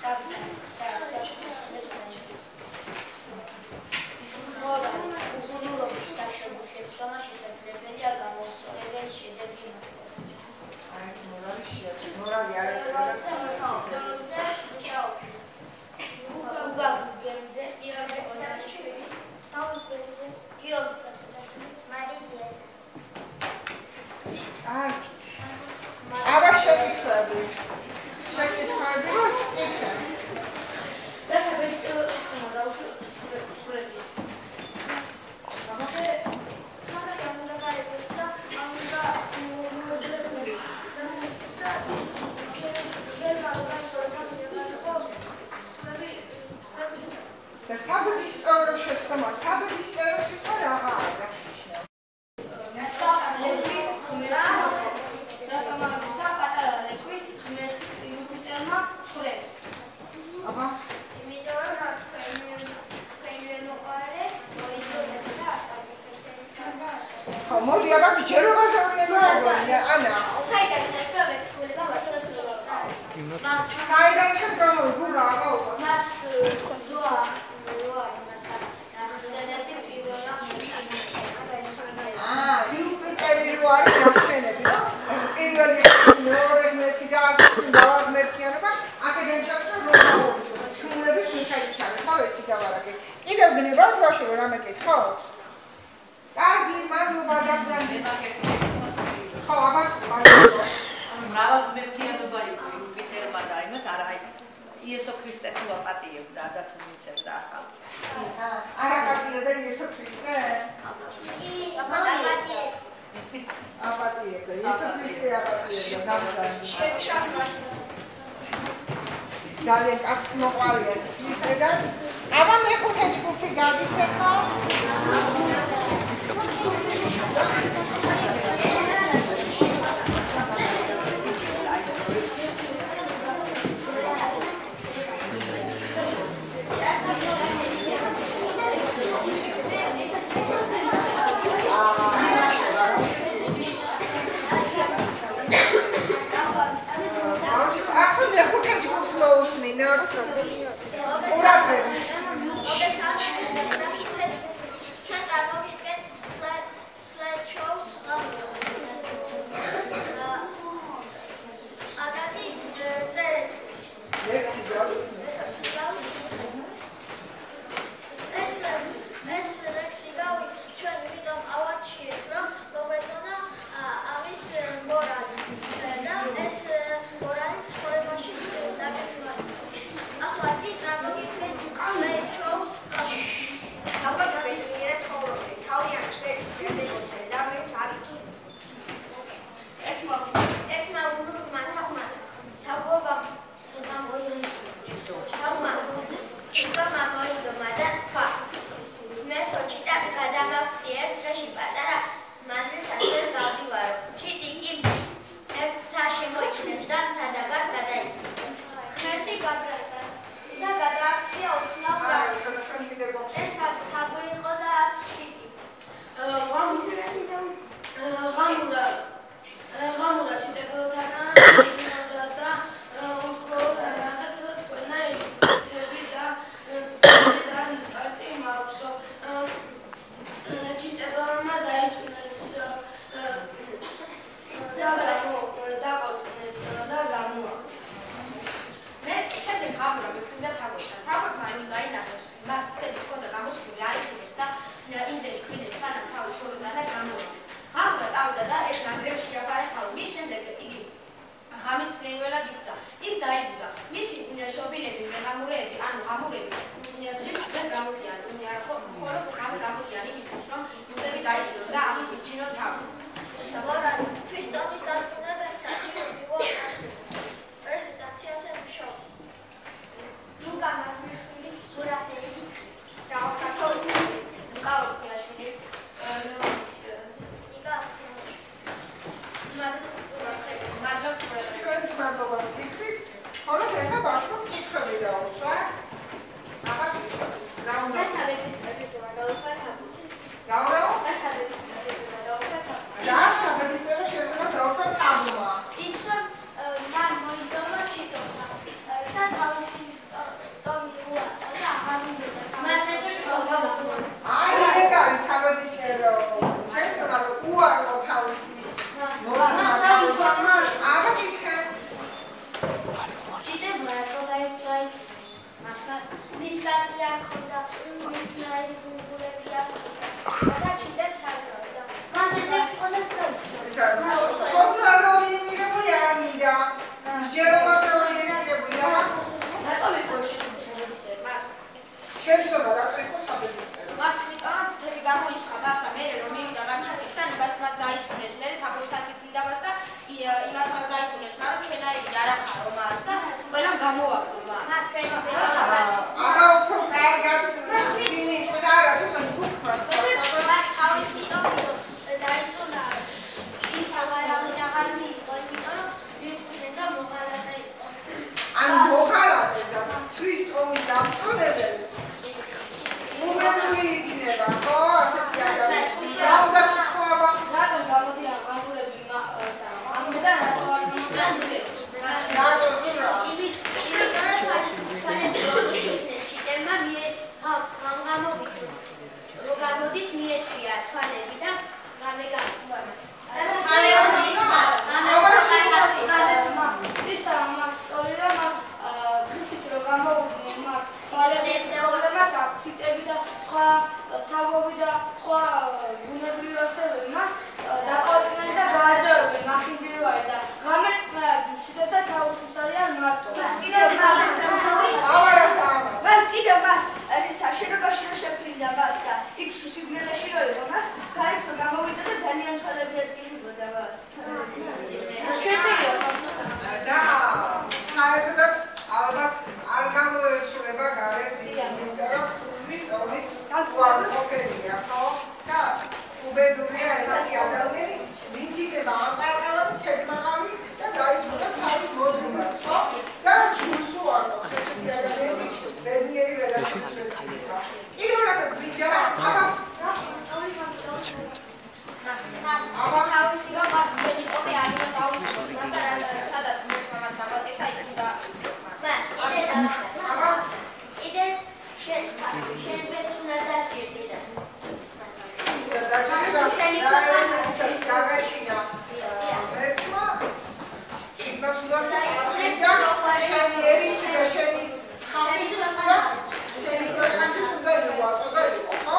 [SPEAKER 5] წავიდა და უგუნურობის დაშვებულ შეცდომა შესაძლებელია გამოუსწორებელი შედეგი მოხდეს.
[SPEAKER 1] აი ეს მორალი შეაჩერა. მორალი არ ეწევა.
[SPEAKER 5] უგაგუგენძე იორგენაშვილი
[SPEAKER 3] დაუგენძე
[SPEAKER 5] იორგენაშვილი
[SPEAKER 6] მარიას.
[SPEAKER 1] აბა შეკითხები. შეკითხები როს იქნება?
[SPEAKER 5] და საბედისწერო შექმნა დაუშვებს ცხვრები.
[SPEAKER 1] და საბედისწერო შეცდომა საბედისწერო სიტყვა რაღაცა გასნიშნავს. აბა
[SPEAKER 3] იმიტომ რომ რას თქვენი მოყარე მოიწონეს და
[SPEAKER 1] ხო, მოდი აბა ჯერობაზე ვიენდობოდი, ანა.
[SPEAKER 3] საიდან ეს ქულება მართლაც მას
[SPEAKER 1] საიდან შეგროვო, გულა აბა უყო.
[SPEAKER 5] მას თქონდა იმას ახსენებდი პირველად
[SPEAKER 1] იუპიტერი რო არის ახსენები, რა? პირველი მეორე მეთი და გავაღმერთიანება, აქედან ჩასვა რომ გავუშვო. ჩუმულების მიხედვით, ხო ესი გავარაკე. კიდევ გნებავთ ბავშვო რამე კითხავთ? კარგი, მადლობა დაბრძანებით. ხო, აბა, მადლობა.
[SPEAKER 7] მრავალღმერთიანობა იყო იუპიტერმა და იმათ არა იესო ქრისტე თუ აპატიებდა და თუ მიცემდა ახალ.
[SPEAKER 1] არა აპატიებდა იესო ქრისტე? აპატიებდა, იესო ქრისტე აპატიებდა, დაბრძანებით. ძალიან კაცი მოყავია ქრისტე და აბა მეხუთე ჯგუფი გადის ახლა. საერთოდაც ალბათ არ გამოესურება გარეთ ის იმიტომ რომ არ ყოფილია, ხო? და უბედურია ესეთი ადამიანი, ვინც იქნება ამყარყალა, ქედმაღალი და დაიწყება თავის მოძღვრას, ხო? და ჯგუფს უარყოფს ესეთი ადამიანი, ბედნიერი ვერასოდეს ექნება. კიდევ რა ვიჯა, აბა
[SPEAKER 2] თავისი რომ მას მედიკომი არის და დაუშვი და სადაც მომხმარებას დაგვაწესა იქ და
[SPEAKER 6] მას კიდე შენ ბედს უნდა დაჭირდი და
[SPEAKER 1] შენი გაგაჩინა ერთმა იმას უნდა შენი ერის და შენი ხამის უნდა შენი ქვეყანას უნდა იყვასო და იყო, ხო?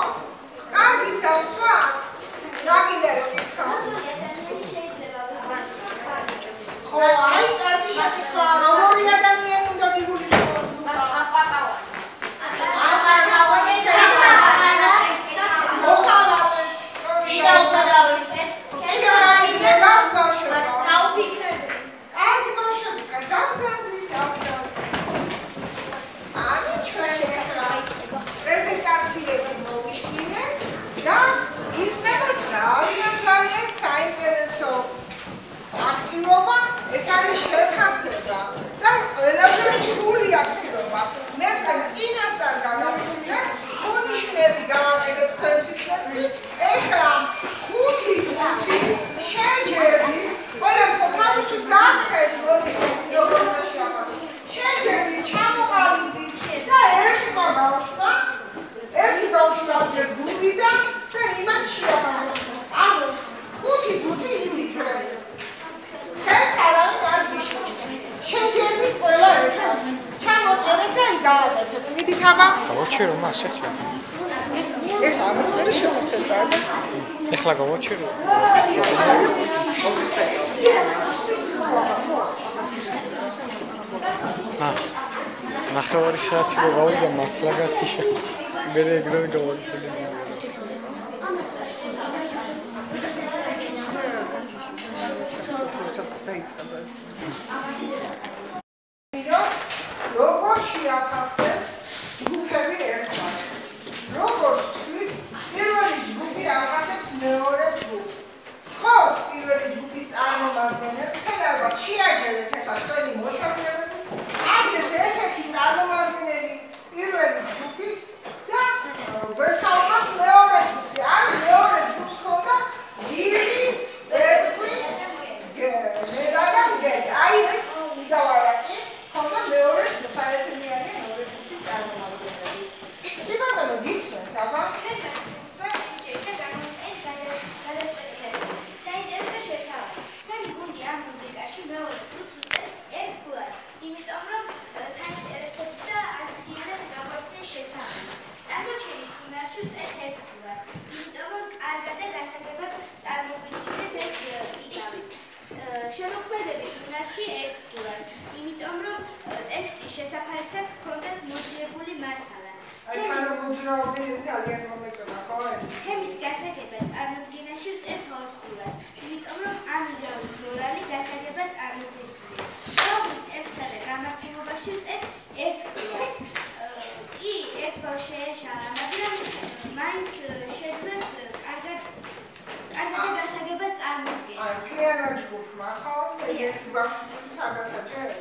[SPEAKER 1] კარგი დავსვათ რაგინდა რომ იქა ხო აი კარგი შეკითხვა როგორი ადამიანი უნდა მიგულისხმოს
[SPEAKER 2] მას აპატავა
[SPEAKER 1] პრეზენტაციები მოვისმინეთ და იწყება ძალიან საინტერესო აქტივობა, ეს არის შეფასება და ყველაზე რთული აქტივობა. მე თქვენ წინასწარ გავაკეთეთ, მონიშნები გავაკეთეთ თქვენთვის მეტყვი, ეხლა 5 შეჯერდი, ყველაფერს თავისთვის გააკეთეს, როგორ უნდა შეაფასო. შეჯერდი, ჩამოყალიბდი და ერთმა ბავშვმა გუდიდან და იმან შეაფასო. ანუ 5 გუდი იმითრეთ. ხელს არავინ არ გიშლის. შეჯერდით ყველა ერთად. ჩამოწერეთ და გააკეთეთ. მიდით აბა.
[SPEAKER 8] გავაჩერო მას ეხლა.
[SPEAKER 1] ეხლა ამის ვერ შევასებაა და
[SPEAKER 8] ეხლა გავაჩერო. ნახევარი საათი რო გავიდა მართლა გათიშა. მე ეგრევე გავაკეთე.
[SPEAKER 1] როგორ შეაფასებ ჯგუფები ერთმანეთს? როგორ თქვით, პირველი ჯგუფი აღასებს მეორე ჯგუფს? ხო, პირველი ჯგუფის წარმომადგენლებს ხელარბად შეაჯერეთ ეხლა თქვენი მოსახლეობები, არდეს ერთ-ერთი წარმომადგენელი პირველი ჯგუფის და ვესაუბროთ მეორე ჯგუფზე. ან მეორე ჯგუფს ხონდა დიდი ერთგვი აი ეს იდავარაკი ხონდა მეორე ჯგუფს, აი ესენი არიან მეორე ჯგუფის წარმომადგენლები. კი ბატონო, გისმენთ, აბა?
[SPEAKER 6] საინტერესო შესავალი. ჩვენი გუნდი ამ რუბრიკაში მეორე ჯგუფს უწევს ერთ ფულას, იმიტომ რომ საინტერესოა და ადგილად გამოჩნდეს შესავალი. წარმოჩენის უნარში უწევს ერთ ფულას, იმიტომ რომ კარგად და გასაგებად წარმოგვიჩნდეს ეს იგავი. შემოქმედებით უნარში ერთ ფულას, იმიტომ რომ ტექსტის შესაფარისად ჰქონდათ მოძიებული მასალა.
[SPEAKER 1] აი თანამოძრაობენ ეს ძალიან მომეწონა, ხო ეს?
[SPEAKER 6] თემის გასაგება წარმოდგენაში ვწერთ ორ ფულას, იმიტომ რომ ამ იგავის მორალი გასაგება წარმოგვიდგენია. შრომის ტემპსა და გამართულობაში ვწერთ ერთ ფულას. კი, ერთ ბავშვს შეეშალა, მაგრამ მაინც შეძლეს კარგად გასაგება წარმოდგენა.
[SPEAKER 1] აი, მთლიანად ჯგუფმა, ხო? ერთი ბავშვს თაგასაჭერე.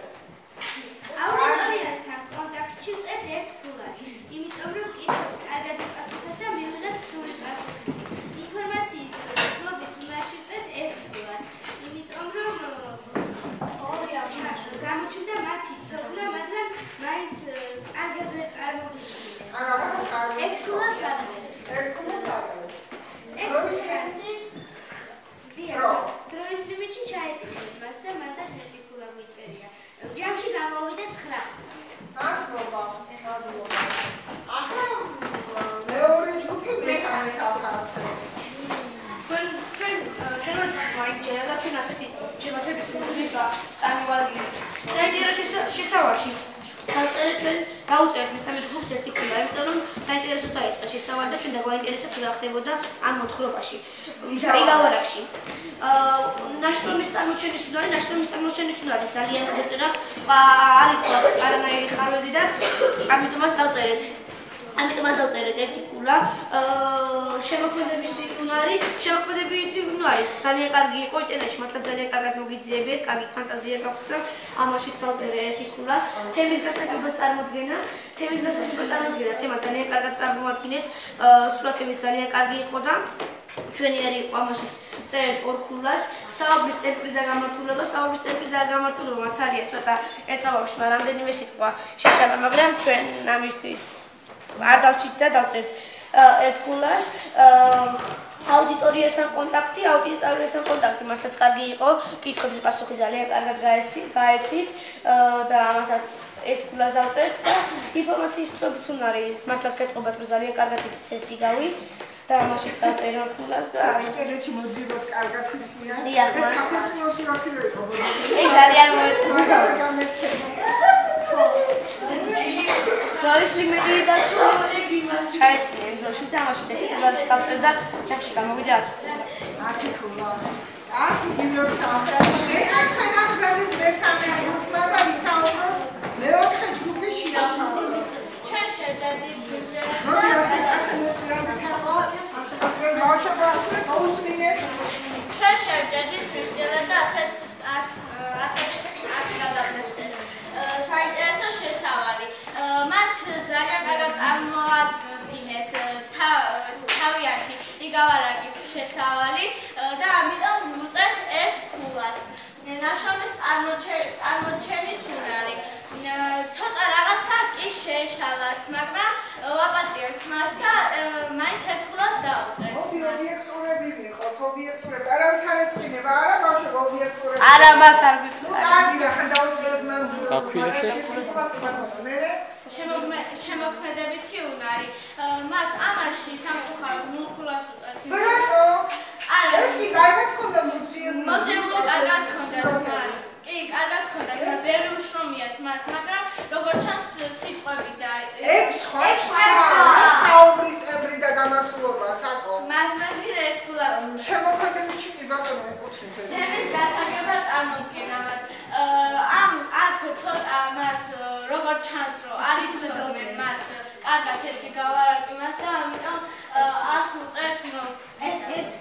[SPEAKER 6] აუდიტორიასთან კონტაქტში ვწერთ ერთ ფულას, იმიტომ რომ კითხვებს კარგად უპასუხეს და მივიღებთ სრული პასუხები. ინფორმაციის ფლობის უნარში ვწერთ ერთ ფულას, იმიტომ რომ გამოჩნდა მათი ცოდნა, მაგრამ მაინც კარგად ვერ წარმოგვიჩნდეს. ერთ ფულას ვაკეთებთ.
[SPEAKER 1] ერთ ფულას ვაკეთებთ.
[SPEAKER 6] დროის ლიმიტში ჩაეტიჭეთ მას და მანდაც ერთი ფულა მიწერია. ჯამში გამოვიდა 9.
[SPEAKER 1] მადლობა. ახლა მეორე ჯგუფი მესამე საფასზე.
[SPEAKER 5] ჩვენ მაინტერესა და ჩვენ ასეთი შემოსების რუბრიკა წარმოვადგინეთ. საინტერესო შესავალი. დაუწერეთ მესამე ჯგუფს ერთი ფულა, იმიტომ რომ საინტერესო დაიწყა შესავალი და ჩვენ დაგვაინტერესებთ რა ხდებოდა ამ მოთხრობაში. იგავარაკში. ნაშრომის წარმოჩენის უნარი ძალიან მოძებნა არ იყო არანაირი ხარვეზი და ამიტომაც დავწერეთ. ამიტომ არ დავწერეთ ერთი ქულა. შემოქმედებითი უნარი ძალიან კარგი იყო, ინტერნეტში მართლა ძალიან კარგად მოგიძიებიეთ, კარგი ფანტაზია გაქვთ და ამაშიც დავწერე ერთი ქულა. თემის გასაგებად წარმოდგენა, თემა ძალიან კარგად წარმოადგინეთ, სურათები ძალიან კარგი იყო და ჩვენიერი იყო ამაშიც წერეთ ორ ქულას. საუბრის ტემპი და გამართულება მართალია ცოტა ერთ ბავშვს რამდენიმე სიტყვა შეშალა, მაგრამ ჩვენ ამისთვის არ დავჭით და დავწერთ ერთ ქულას. აუდიტორიასთან კონტაქტი მართლაც კარგი იყო, კითხვების პასუხი ძალიან კარგად გაეცით და ამასაც ერთ ქულას დავწერთ და ინფორმაციის ფლობიც უნარი, მართლაც გეტყობათ რომ ძალიან კარგად იცეს იგავი და ამაშიც დავწერე ქულას და
[SPEAKER 1] ინტერნეტში მოძიებას კარგად იციან.
[SPEAKER 5] დიახ,
[SPEAKER 1] საქართველოს სურათი რო იყო.
[SPEAKER 5] ძალიან მოეწყო.
[SPEAKER 1] გამეცემა.
[SPEAKER 5] როის ლიმიტი და ეგ იმას ჩაეწია დროში და ამაში ტექნიკას გავწერ და ჩახში გამოვიდა
[SPEAKER 1] 10 ქულა. 10 ბიბლიოთეკა. ეხლა გამზადეთ მესამე ჯგუფმა და ისაუბროს მეოთხე ჯგუფი შეაფასოს.
[SPEAKER 4] ჩვენ შევდებით
[SPEAKER 1] როდესაც ასე მოწყვეტილ თაყო, ასე ვარ ბავშვობა აუსმინეთ.
[SPEAKER 4] ჩვენ შევდებით ბიჭერად და ასე გადავწერთ. საინტერესო შესავალი. მათ ძალიან კარგად წარმოადგინეს თავიანთი იგავარაკის შესავალი და ამიტომ ვუწერთ ერთ ქულას. ნაშრომის წარმოჩენის უნარი. ცოტა რაღაცა კი შეეშალათ, მაგრამ ვაპატიებთ მას და მაინც ერთ ქულას დავუწერთ.
[SPEAKER 1] ობიექტურები ვიყოთ, ობიექტურები. არავის არ ეწყინება, არა ბავშვობა ობიექტურები.
[SPEAKER 5] არა მას არ გვიწევს.
[SPEAKER 1] კარგი და ხან დავუსწრებთ მან.
[SPEAKER 4] შემოქმედებითი უნარი. მას ამაში სამწუხაროდ 0 ქულას უწევთ.
[SPEAKER 1] ბრატო. ეს კი კარგად ქონდა მუზეუმი.
[SPEAKER 4] კარგად ქონდა მას. კი, კარგად ქონდა და ბევრი უშრომიათ მას, მაგრამ როგორც ჩანს სიტყვები და
[SPEAKER 1] ეგ სხვა საუბრის ტემპი და გამართულობა თაკო.
[SPEAKER 4] მას ნახիր ერთ ქულას.
[SPEAKER 1] შემოქმედებითი კი ბატონო ეკუთვნით.
[SPEAKER 4] თემის გასაგებად წარმოდგენა მას. აქ ცოტა მას როგორც ჩანს რომ არ იცოდნენ მას კარგად ეს იგავარაკი მას და ამიტომ აქ უწერთ რომ ეს ერთ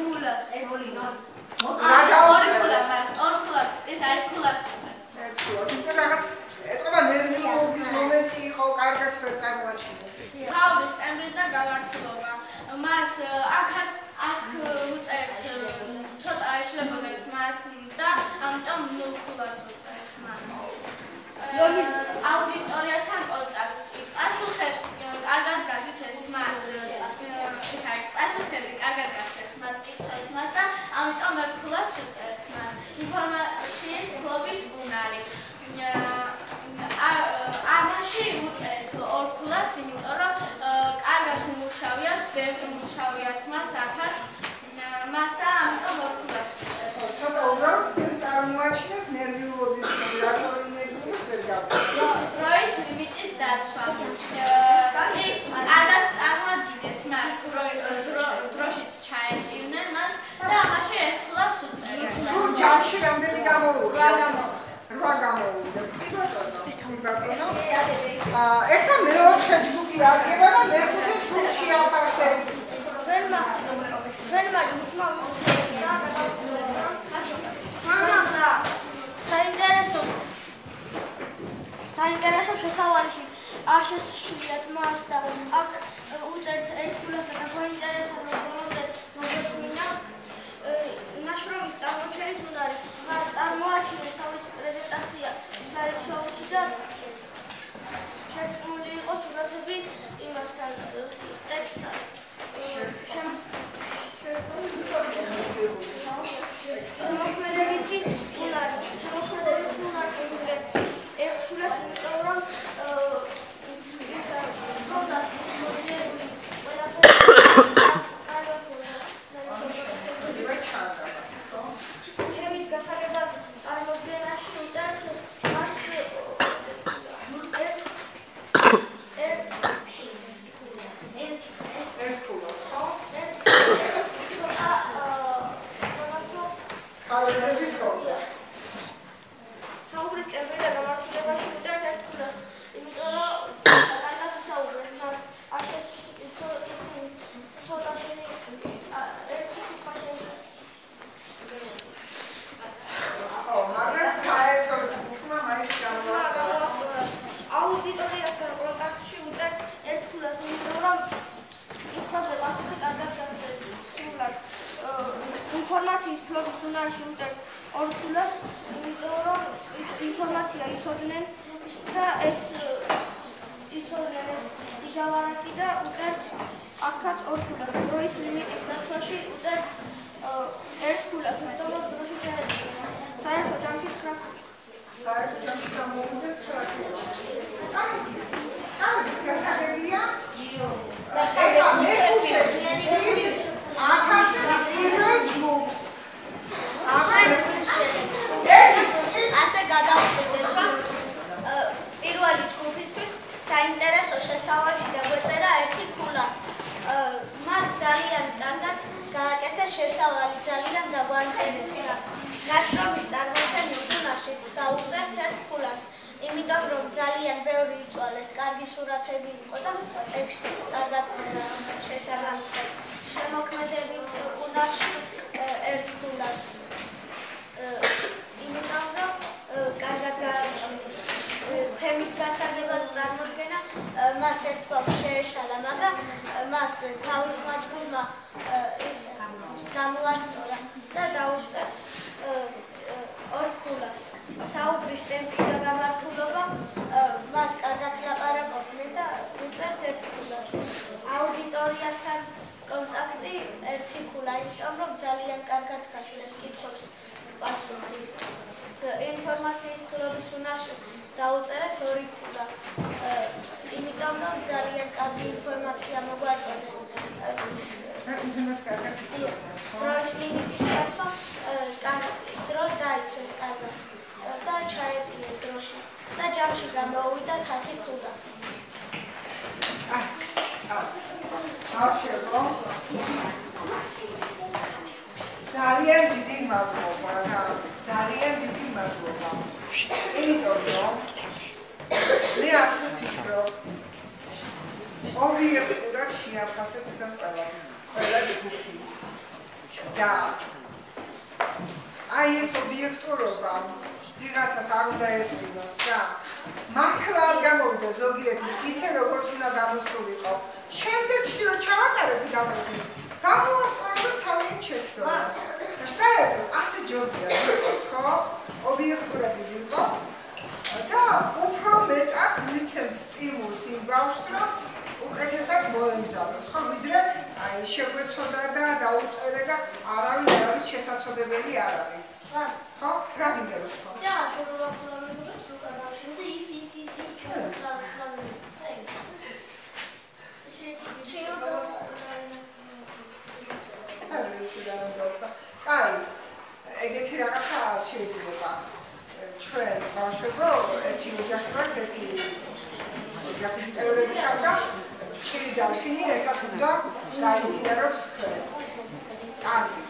[SPEAKER 4] ქულა ორი ქულა მას ორ ქულას ეს არის ქულას
[SPEAKER 1] ერთ ქულას იმიტომ რაღაც ეთქობა ნერვიულობის მომენტი იყო კარგად ვერ წარმოაჩინეს.
[SPEAKER 4] საუბრის ტემპი და გამართულობა მას აქ უწერთ ცოტა ეშლებოდეთ მას და ამიტომ 0 ქულას უწერთ მას. აუდიტორიასთან კონტაქტი. პასუხებს კარგად გასცეს მას. ეს არის პასუხები კარგად გასცეს მას კითხვებს მას და ამიტომ ერთ ქულას უწერთ მას. ინფორმაციის ფლობის უნარი. ამაში უწერთ 2 ქულას, იმიტომ რომ კარგად უმუშავიათ, ბევრი უმუშავიათ მას ახალ მას და ამიტომ 2 ქულას უწერთ.
[SPEAKER 1] ცოტა უბრალოდ წარმოაჩინეს ნერვიულობის რატორი ნერვიულობს ვერ გავწევ.
[SPEAKER 4] დროის ლიმიტის დაცვა. კი, ადაც წარმოადგინეს მას დროშიც ჩაეჭირნენ მას და ამაში ერთ ქულას უწერთ.
[SPEAKER 1] სულ ჯამში რამდენი გამოვიდა? 8 გამოვიდა. კი ბატონო. ეხლა მეოთხე ჯგუფი აღება და მეხუთე ჯგუფი შეაფასებს.
[SPEAKER 3] ჩვენმა საინტერესო შესავალში არ შეშლიათ მას
[SPEAKER 4] სკოლაში უწევთ ორსულას, იმიტომ რომ ინფორმაცია იცოდნენ და ეს იცოდნენ იგავარაკი და უწევთ აქაც ორსულას. დროის ლიმიტის დაცვაში უწევთ ერთსულას, იმიტომ რომ დროში შეერეცდება. საერთო ჯამში 9.
[SPEAKER 1] საერთო ჯამში გამოვიდეს 9. გასაგებია? აქაც პირველ ჯგუფს.
[SPEAKER 4] ასე გადავწყვეტეთ, რომ პირველი ჯგუფისთვის საინტერესო შესავალში დაგვეწერა ერთი ქულა. მათ ძალიან კარგად გააკეთეს შესავალი, ძალიან დაგვაინტერესა და ნაშრომის წარმოჩენის უნარშიც დაუწერთ ერთ ქულას. იმიტომ რომ ძალიან ბევრი იწვალეს, კარგი სურათები იყო და ტექსტიც კარგად შესაბამისად. შემოქმედებით უნარში ერთ ქულას. იმიტომ რომ კარგად თემის გასაგებად წარმოდგენა მას ერთგვარ შეეშალა, მაგრამ მას თავის მაჯგურმა ის გამოასწორა და დაუწერთ ორ ქულას. საუბრის ტემპი და გამართულობა მას კარგად ლაპარაკობდნენ და უწერთ ერთ ქულას. აუდიტორიასთან კონტაქტი ერთი ქულა, იმიტომ რომ ძალიან კარგად გასცეს კითხვებს პასუხი. ინფორმაციის ფლობის უნარში დაუწერეთ ორი ქულა. იმიტომ რომ ძალიან კარგი ინფორმაცია მოგვაწოდეს. დროის ლიმიტის დაცვა დრო დაიცვეს კარგად და ჩაეწიეს დროში და ჯამში გამოუვიდა 10 ქულა.
[SPEAKER 1] ძალიან დიდი მადლობა. იმიტომ რომ მე ასე ვფიქრობ, ობიექტურად შეაფასეთ ყველა ჯგუფი და აი ეს ობიექტურობა ვიღაცას არ უნდა ეწვინოს და მართლა არ გამოვიდა ზოგიერთი ისე როგორც უნდა გამოსულიყო. შემდეგში რომ ჩავატარებთ გამოცდის, გამოასწორებთ თავიანთ შეცდომას. საერთოდ ასე ჯობია ვიყოთ, ხო? ობიექტურად ვიყოთ და უფრო მეტად მიცემთ სტიმულს იმ ბავშვს, რომ უკეთესად მოემზადოს, ხო? ვიდრე აი შეგვეცოდა და დაუწერე და არავის შესაძლებელი არ არის. ხო? რა გინდოს ხო?
[SPEAKER 4] და შეგულაპულობებს უკა დავშენდი ის ჩვენს
[SPEAKER 1] აი, ეგეთი რაღაცა შეიძლება ჩვენ ბავშვებო ერთი ოჯახი ვართ, ერთი ოჯახის წევრები ხართ და ჭირი დავთინი ერთად უნდა დაიზიაროთ თქვენ. კარგი.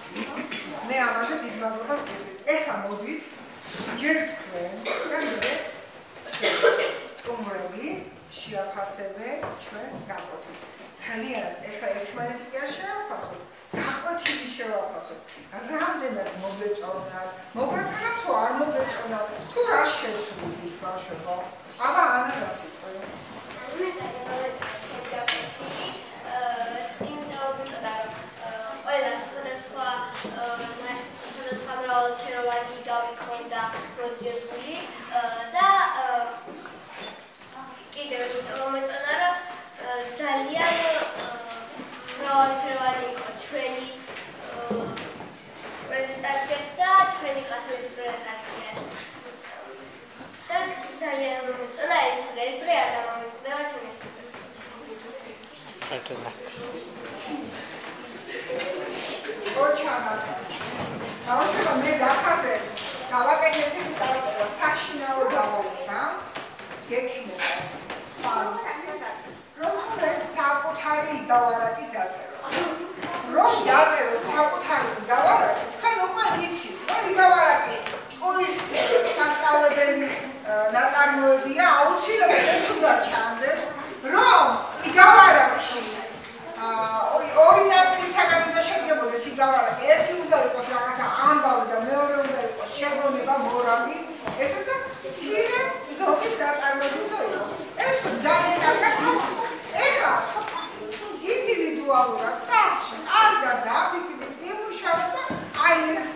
[SPEAKER 1] მე ამაზე დიდ მადლობას გიყვით. ეხლა მოდით ჯერ თქვენ და მე სტუმრები შეაფასებე ჩვენს გაკვეთილს. Ძალიან ეხლა ერთმანეთი კი არ შევაფასოთ. გაკვეთილი შევაფასოთ. რამდენად მოგეწონათ, მოგეწონათ თუ არ მოგეწონათ, თუ რა შეცვლით ბავშვებო. აბა ანა რა სიტყვა?
[SPEAKER 4] მრავალფეროვანი გავიქონდა პროცესული და კიდევ მომეწონა რომ ძალიან მრავალფეროვანი იყო ჩვენი პრეზენტაციაც და ჩვენი კლასის პრეზენტაცია და ძალიან მომეწონა ეს დღე არ გამომეწონა ჩვენს
[SPEAKER 1] ბავშვებო, მე გაფაზე გავაკეთე წარწერა საშინაო დავალება, გექნება. რომ თქვენ საკუთარი იგავარაკი დაწეროთ. რომ დაწეროთ საკუთარი იგავარაკი, თქვენ უკვე იცით, რომ იგავარაკი ჭკუის სასწავლებელი ნაწარმოებია, აუცილებლად ეს უნდა ჩანდეს, რომ იგავარაკში ორი ნაწილისაგან უნდა შედგებოდეს იგავარაკი. ერთი უნდა იყოს რაღაცა ამბავი და მეორე უნდა იყოს შებრონება, მორალი. ესე და მცირე ზოგის ნაწარმოები უნდა იყოს. ეს ძალიან კარგად იცით. ეხლა ინდივიდუალურად სახლში კარგად დაფიქრდით იმუშავეთ და აი ეს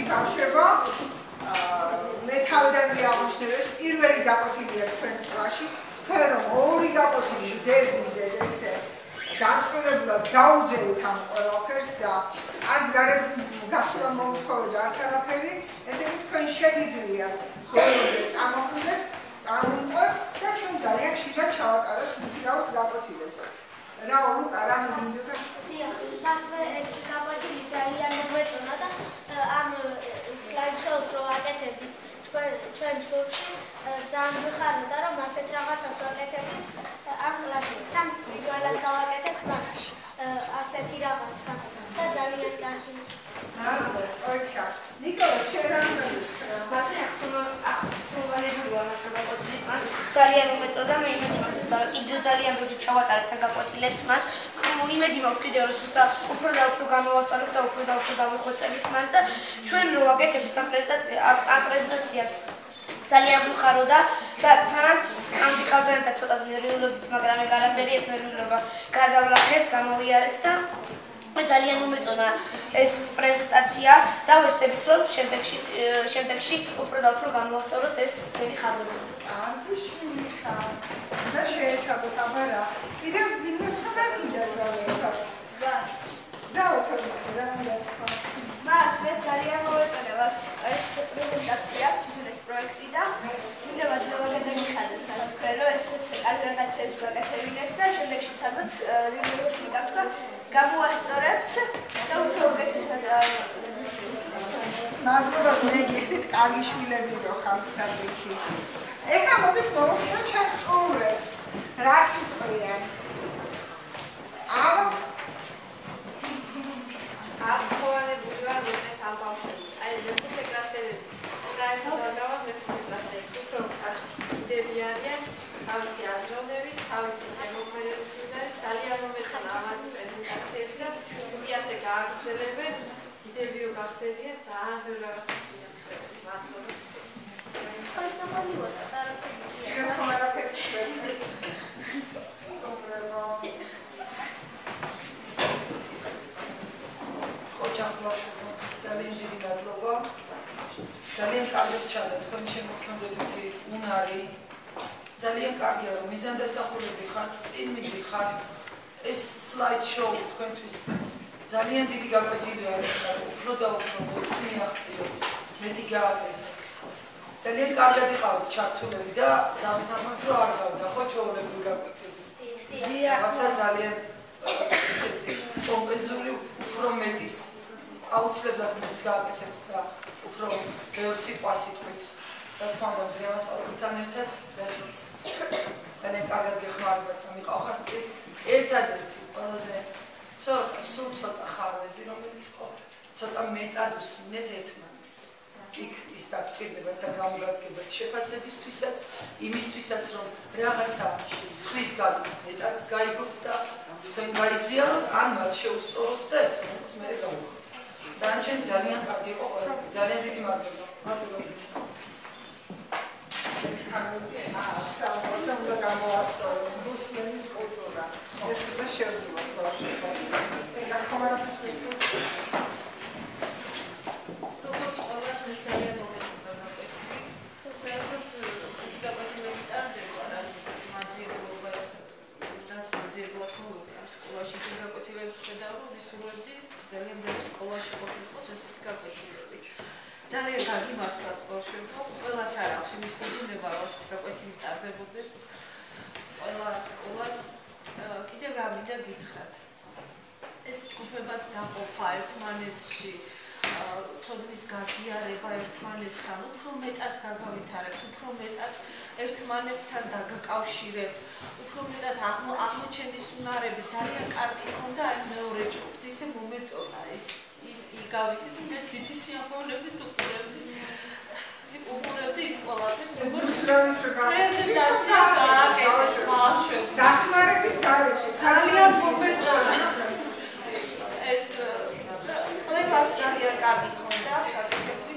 [SPEAKER 1] ბავშვებო, მე თავიდან ვიაღნიშნე, ეს პირველი გაკვეთილია თქვენს კლასში, თქვენ რომ ორი გაკვეთილი ზედიზედ ესე დაწყვილებულად გაუძევით ამ ყველაფერს და არც გარეთ გასვლა მომთხოვდა არც არაფერი, ესე იგი თქვენ შეგიძლიათ ბოლომდე წამოხვიდეთ, წამოვყვეთ და ჩვენ ძალიან ხშირად ჩავატარებთ მსგავს გაკვეთილებს. რა ლუკა რა მინდოდა?
[SPEAKER 4] დიახ, მასვე ეს გაკვეთილი ძალიან მომეწონა და ამ სლაიდ-შოუს რო აკეთებდით ჩვენ ჯგუფში ძალიან მიხარდა რომ ასეთ რაღაცას ვაკეთებდით ამ კლასში. თან პირველად გავაკეთეთ მას ასეთი რაღაცა და ძალიან კარგი.
[SPEAKER 1] ოჩა. ნიკოლას შერანები.
[SPEAKER 5] მასე ახთომვალებია მასე გაკვეთილი. მას ძალიან მომეწოდა მე იმედი მაქვს და კიდევ ძალიან როჯი ჩავატარეთ ამ გაკვეთილებს მას. იმედი მაქვს კიდევ რომ ზუსტა უფრო და უფრო გამოვასწორებ და უფრო და უფრო დავიხვეწებით მას და ჩვენ რო ვაკეთებთ ამ პრეზენტაციას ძალიან ვიხაროდა თანაც ამ სიკავდანთან ცოტა ნერვიულობით, მაგრამ ეგ არაფერი ეს ნერვიულობა გადავლახეთ, გამოვიარეთ და ძალიან მომეწონა ეს პრეზენტაცია და ვესწრებით რომ შემდეგში უფრო და უფრო გამოვასწოროთ ეს ძველი ხარდები.
[SPEAKER 1] άντიშვილი ხარ. და შეეცადოთ აბარა. კიდევ ვინმეს ხარ კიდევ რა ვიყავ. და ოთახი რა მიდასხა.
[SPEAKER 3] მას მე ძალიან მომეწონა ეს პრეზენტაცია, თვითონ ეს პროექტი და მინდა გადაგიხადოთ თქვენ რომ ეს კარგი რაღაცებს გაკეთებინეთ და შემდეგშიც ალბათ რეგულარულად გახსნა გამოვასწორებთ და უფრო უკეთესად
[SPEAKER 1] მადლობას მეგიხდით კარგი შვილები რო ხართ და იქი. ეხლა მოდით მოვასწროთ ჩვენს სტუმრებს. რა სიტყვიან?
[SPEAKER 9] ახალგაზრდები ვარ მეტად ამ ბავშვები. აი მეხუთე კლასელები. საერთოდ გავარ მეხუთე კლასელები. უფრო აქტივები არიან, თავისი აზროვნებით, თავისი შემოქმედებებით და ძალიან მომეწონა ამათი პრეზენტაციები და თუ ასე გააგრძელებენ, დიდებიო გახდებიან ძალიან ბევრ რაღაცას მიაღწევენ. მადლობა.
[SPEAKER 10] ძალიან დიდი მადლობა. ძალიან კარგად ჩადა თქვენი შემოქმედებითი უნარი. ძალიან კარგია რომ მიზანდასახულები ხართ, წინ მიდიხართ. ეს სლაიდ-შოუ თქვენთვის ძალიან დიდი გაკვეთილია, უფრო და უფრო მეც მიაღწიოთ, მეტი გააკეთეთ. ძალიან კარგად იყავით ჩართულები და დავთანხმდით რომ არ გავდა ხო ჩვეულებრივ გაკვეთილს. რაღაცა ძალიან ესეთი პომპეზური უფრო მეტის აუცილებლად მეც გააკეთებთ და უფრო ბევრ სიტყვას იტყვით. რა თქმა უნდა მზიამასწავლებელთან ერთად რასაც ძალიან კარგად გეხმარებათ და მიყავხართ წინ ერთადერთი ყველაზე სულ ცოტა ხარვეზი რომელიც ხო ცოტა მეტად უსმინეთ ერთმანეთს. იქ ის დაგჭირდებათ და გამოგადგებათ შეფასებისთვისაც, იმისთვისაც რომ რაღაცა სხვის მეტად გაიგოთ და თქვენ გაიზიაროთ ან მათ შეუსწოროთ და ერთმანეთს მე გავუხოთ. დანარჩენი ძალიან კარგი იყო ყველაფერი. ძალიან დიდი მადლობა. მადლობა. ეს ხარვეზი საერთოდ უნდა გამოვასწოროს რუსეთის კულტურა. ეს უნდა შევძლოთ ბავშვებმა. და კომარაფის ვიტყვით. როგორც ყველას მე ძალიან მომეწონა გაკვეთილი. საერთოდ ისეთი გაკვეთილები ტარდება, რაც მაძიებლობას, რაც მაძიებლად მოუწევს ამ სკოლაში ისეთი გაკვეთილებს ხედავ, რომ ვისურვებდი ძალიან ბევრი სკოლაში ყოფილიყოს ესეთი გაკვეთილები. ძალიან კარგი მართლაც ბავშვებო, ყველას არ აქვს იმის გულდება, რომ ასეთი გაკვეთილი ტარდებოდეს. ყველა სკოლას კიდევ რა მინდა გითხრათ. ეს ჯგუფებად დაყოფა ერთმანეთში, ცოდნის გაზიარება ერთმანეთთან, უფრო მეტად გაგავითარებთ, უფრო მეტად ერთმანეთთან დაგაკავშირებთ, უფრო მეტად აღმოჩენდის უნარები ძალიან კარგი ქონდა აი მეორე ჯგუფს, ისე მომეწონა ეს იგავის ის მეც დიდი სიამოვნებით უყურებდი ყველაფერს, როგორც პრეზენტაცია გააკეთეს ბავშვებს.
[SPEAKER 1] დახმარების გარეშე
[SPEAKER 10] ძალიან მომეწონა. ეს ყველას ძალიან კარგი ქონდა,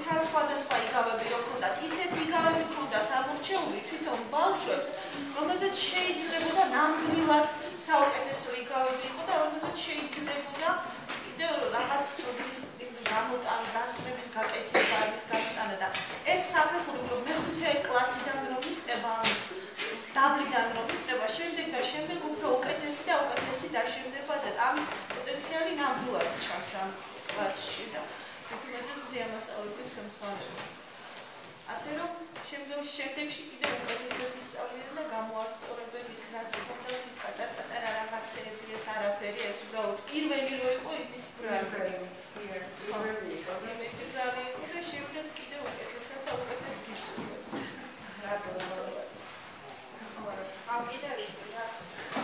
[SPEAKER 10] თან სხვადასხვა იგავები რო ქონდათ, ისეთი იგავები ქონდათ ამორჩეული თვითონ ბავშვებს, რომელზეც შეიძლებოდა ნამდვილად საუკეთესო იგავები იყო და რომელზეც შეიძლებოდა კიდევ რაღაც ცოდნის გამოტანა
[SPEAKER 7] განსხვავების გაკეთება, არის გატანა და ეს საფეხური რომ მეხუთე კლასიდან რომ იწყება, დაბლიდან რომ იწყება, შემდეგ უფრო უკეთესი და უკეთესი დაშენებაზე. ამის პოტენციალი ნამდვილად ჩანს ამ კლასში და მეთოდологიის ზემასწავლების ხელმძღვანელობა. ასე რომ შემდეგში კიდევ უკეთესად ისწავლიან და გამოასწორებენ ის რაც უნდა ის პატარ-პატარა რაღაცეები ეს არაფერი ეს უბრალოდ პირველი რო იყო ის პირველი იყო და შემდეგ კიდევ უკეთესად და უკეთეს ისწავლეთ.
[SPEAKER 9] ამ კიდევ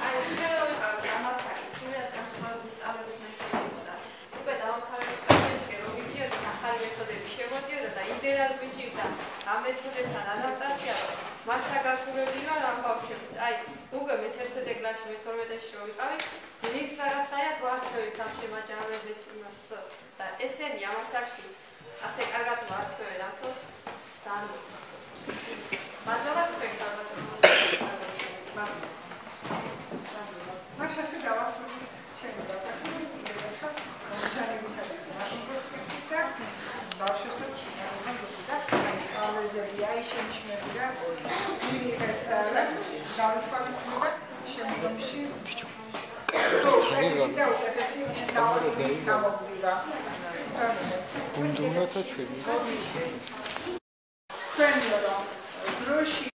[SPEAKER 9] აი ხელოვანი გამასაკის სულიად განსხვავებული სწავლების მეთოდი იყო და უკვე დავამთავრებთ ეს რომ ვიდიოდი ახალი მეთოდები შემოდიოდა და იმდენად მიჭირდა ამ მეთოდებთან ადაპტაცია რომ მართლა გაგურები ვარ ამ ბავშვებით. აი უკვე მე-11 კლასში მე-12-ში რო ვიყავი ძნის რაღაცაად ვართვევით ამ შემაჯამებებს იმას და ესენი ამ ასაკში ასე კარგად ვართვევენ ამ თავს ძალიან მადლობა თქვენ
[SPEAKER 1] მაშასე დავასრულეთ ჩემი დაკაცებით გამოგზავნებისათვის მაშინ პროსპექტით და ბავშვებსაც ხაზობდა აი სწავლეზები აი შენიშნები რა მიიღეს და რაც დავითვალისწინებდა შემდგომში უკეთესი და უკეთესი გამოგვივა
[SPEAKER 8] გუნდუნათა ჩვენი
[SPEAKER 1] თქვენ რომ დროში